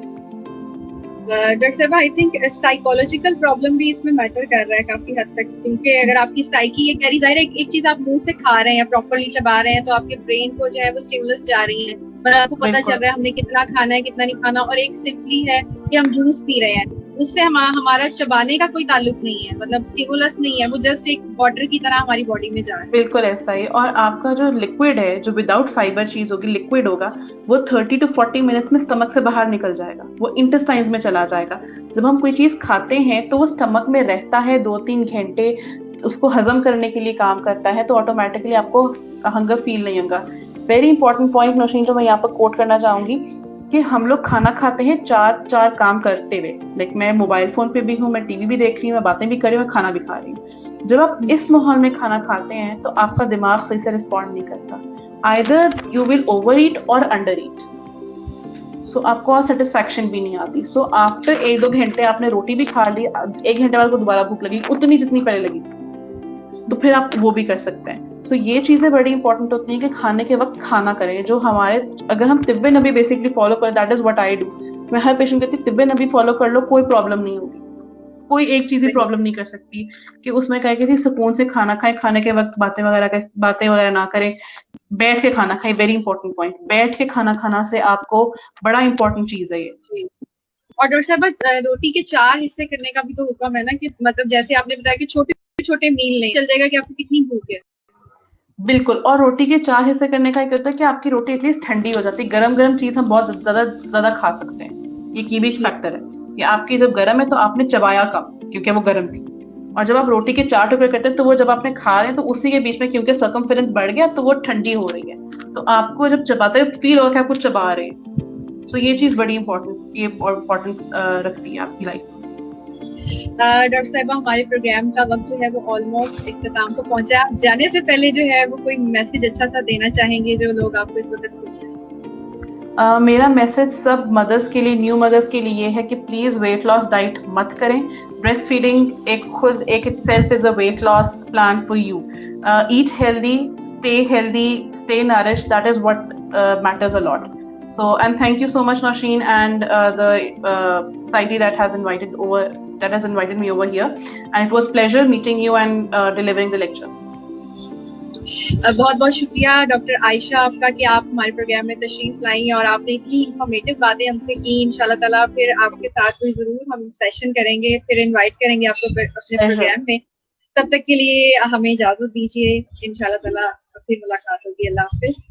डॉक्टर साहब, आई थिंक साइकोलॉजिकल प्रॉब्लम भी इसमें मैटर कर रहा है काफी हद तक, क्योंकि अगर आपकी साइकी ये कह रही, जाहिर है एक चीज आप मुंह से खा रहे हैं, प्रॉपरली चबा रहे हैं, तो आपके ब्रेन को जो है वो स्टिमुलस जा रही है, मतलब आपको पता चल रहा है हमने कितना खाना है कितना नहीं खाना। और एक सिंपली है कि हम जूस पी रहे हैं, उससे हमारा चबाने का कोई ताल्लुक नहीं है, मतलब स्टिमुलस नहीं है, वो जस्ट एक वाटर की तरह हमारी बॉडी में जा रहा है। बिल्कुल ऐसा ही। और आपका जो लिक्विड है, जो विदाउट फाइबर चीज होगी, लिक्विड होगा, वो 30 to 40 मिनट्स में स्टमक से बाहर निकल जाएगा, वो इंटेस्टाइन्स में चला जाएगा। जब हम कोई चीज खाते हैं तो वो स्टमक में रहता है 2-3 घंटे, उसको हजम करने के लिए काम करता है, तो ऑटोमेटिकली आपको हंगर फील नहीं होगा। वेरी इंपॉर्टेंट पॉइंट नौशीन जो मैं यहाँ पर कोट करना चाहूंगी, कि हम लोग खाना खाते हैं चार चार काम करते हुए, लाइक मैं मोबाइल फोन पे भी हूँ, मैं टीवी भी देख रही हूँ, मैं बातें भी कर रही हूँ, मैं खाना भी खा रही हूँ। जब आप इस माहौल में खाना खाते हैं तो आपका दिमाग सही से रिस्पॉन्ड नहीं करता, आइदर यू विल ओवर ईट और अंडर ईट, सो आपको और सेटिस्फैक्शन भी नहीं आती। सो आफ्टर 1-2 घंटे आपने रोटी भी खा ली, 1 घंटे बाद को दोबारा भूख लगी उतनी जितनी पहले लगी थी, तो फिर आप वो भी कर सकते हैं। सो ये चीजें बड़ी इंपॉर्टेंट होती हैं कि खाने के वक्त खाना करें, जो हमारे, अगर हम तिब्बे नबी बेसिकली फॉलो करें, that is what I do. मैं हर पेशेंट कहती हूँ तिब्बे नबी फॉलो कर लो, कोई प्रॉब्लम नहीं होगी, कोई एक चीज ही प्रॉब्लम नहीं कर सकती कि उसमें कहे कि जी सुकून से खाना खाएं, खाने के वक्त बातें वगैरह ना करें, बैठ के खाना खाएं। वेरी इंपॉर्टेंट पॉइंट, बैठ के खाना खाना से आपको बड़ा इंपॉर्टेंट चीज है ये। और डॉक्टर साहब रोटी के 4 हिस्से करने का भी तो हुक्म है ना, कि मतलब जैसे आपने बताया कि छोटे छोटे मील नहीं चल जाएगा कि आपको कितनी भूख है। बिल्कुल, और रोटी के 4 हिस्से करने का एक होता है कि आपकी रोटी एटलीस्ट ठंडी हो जाती है। गरम गरम चीज हम बहुत ज्यादा खा सकते हैं, ये की भी फैक्टर है कि आपकी जब गरम है तो आपने चबाया कम क्योंकि वो गरम थी, और जब आप रोटी के 4 टुकड़े करते हैं तो वो जब आपने खा रहे हैं तो उसी के बीच में क्योंकि सर्कमफेरेंस बढ़ गया तो वो ठंडी हो रही है, तो आपको जब चबाते हुए फील होगा कि आप कुछ चबा रहे हैं। तो ये चीज बड़ी इंपॉर्टेंट रखती है आपकी लाइफ में। डॉक्टर साहिबा हमारे प्रोग्राम का वक्त जो है वो ऑलमोस्ट इख्तिताम को पहुंचा है। आप जाने से पहले जो है वो कोई मैसेज अच्छा सा देना चाहेंगे जो लोग आपको इस वक्त सुन रहे हैं? मेरा मैसेज सब मदर्स के लिए, न्यू मदर्स के लिए है कि प्लीज वेट लॉस डाइट मत करें। ब्रेस्ट फीडिंग एक itself is a weight loss plan for you. Eat healthy, stay nourished, that is what matters a lot. So, and thank you so much, Nosheen, and the society that has invited me over here, and it was pleasure meeting you and delivering the lecture. बहुत बहुत शुक्रिया doctor Ayesha आपका कि आप हमारे programme में तशरीफ लाई और आपने इतनी इंफॉर्मेटिव बातें हमसे की। इंशाल्लाह ताला फिर आपके साथ कोई जरूर हम सेशन करेंगे, फिर इनवाइट करेंगे आपको अपने प्रोग्राम में। तब तक के लिए हमें इजाजत दीजिए, इंशाल्लाह ताला फिर मुलाकात होगी। अल्लाह हाफिज।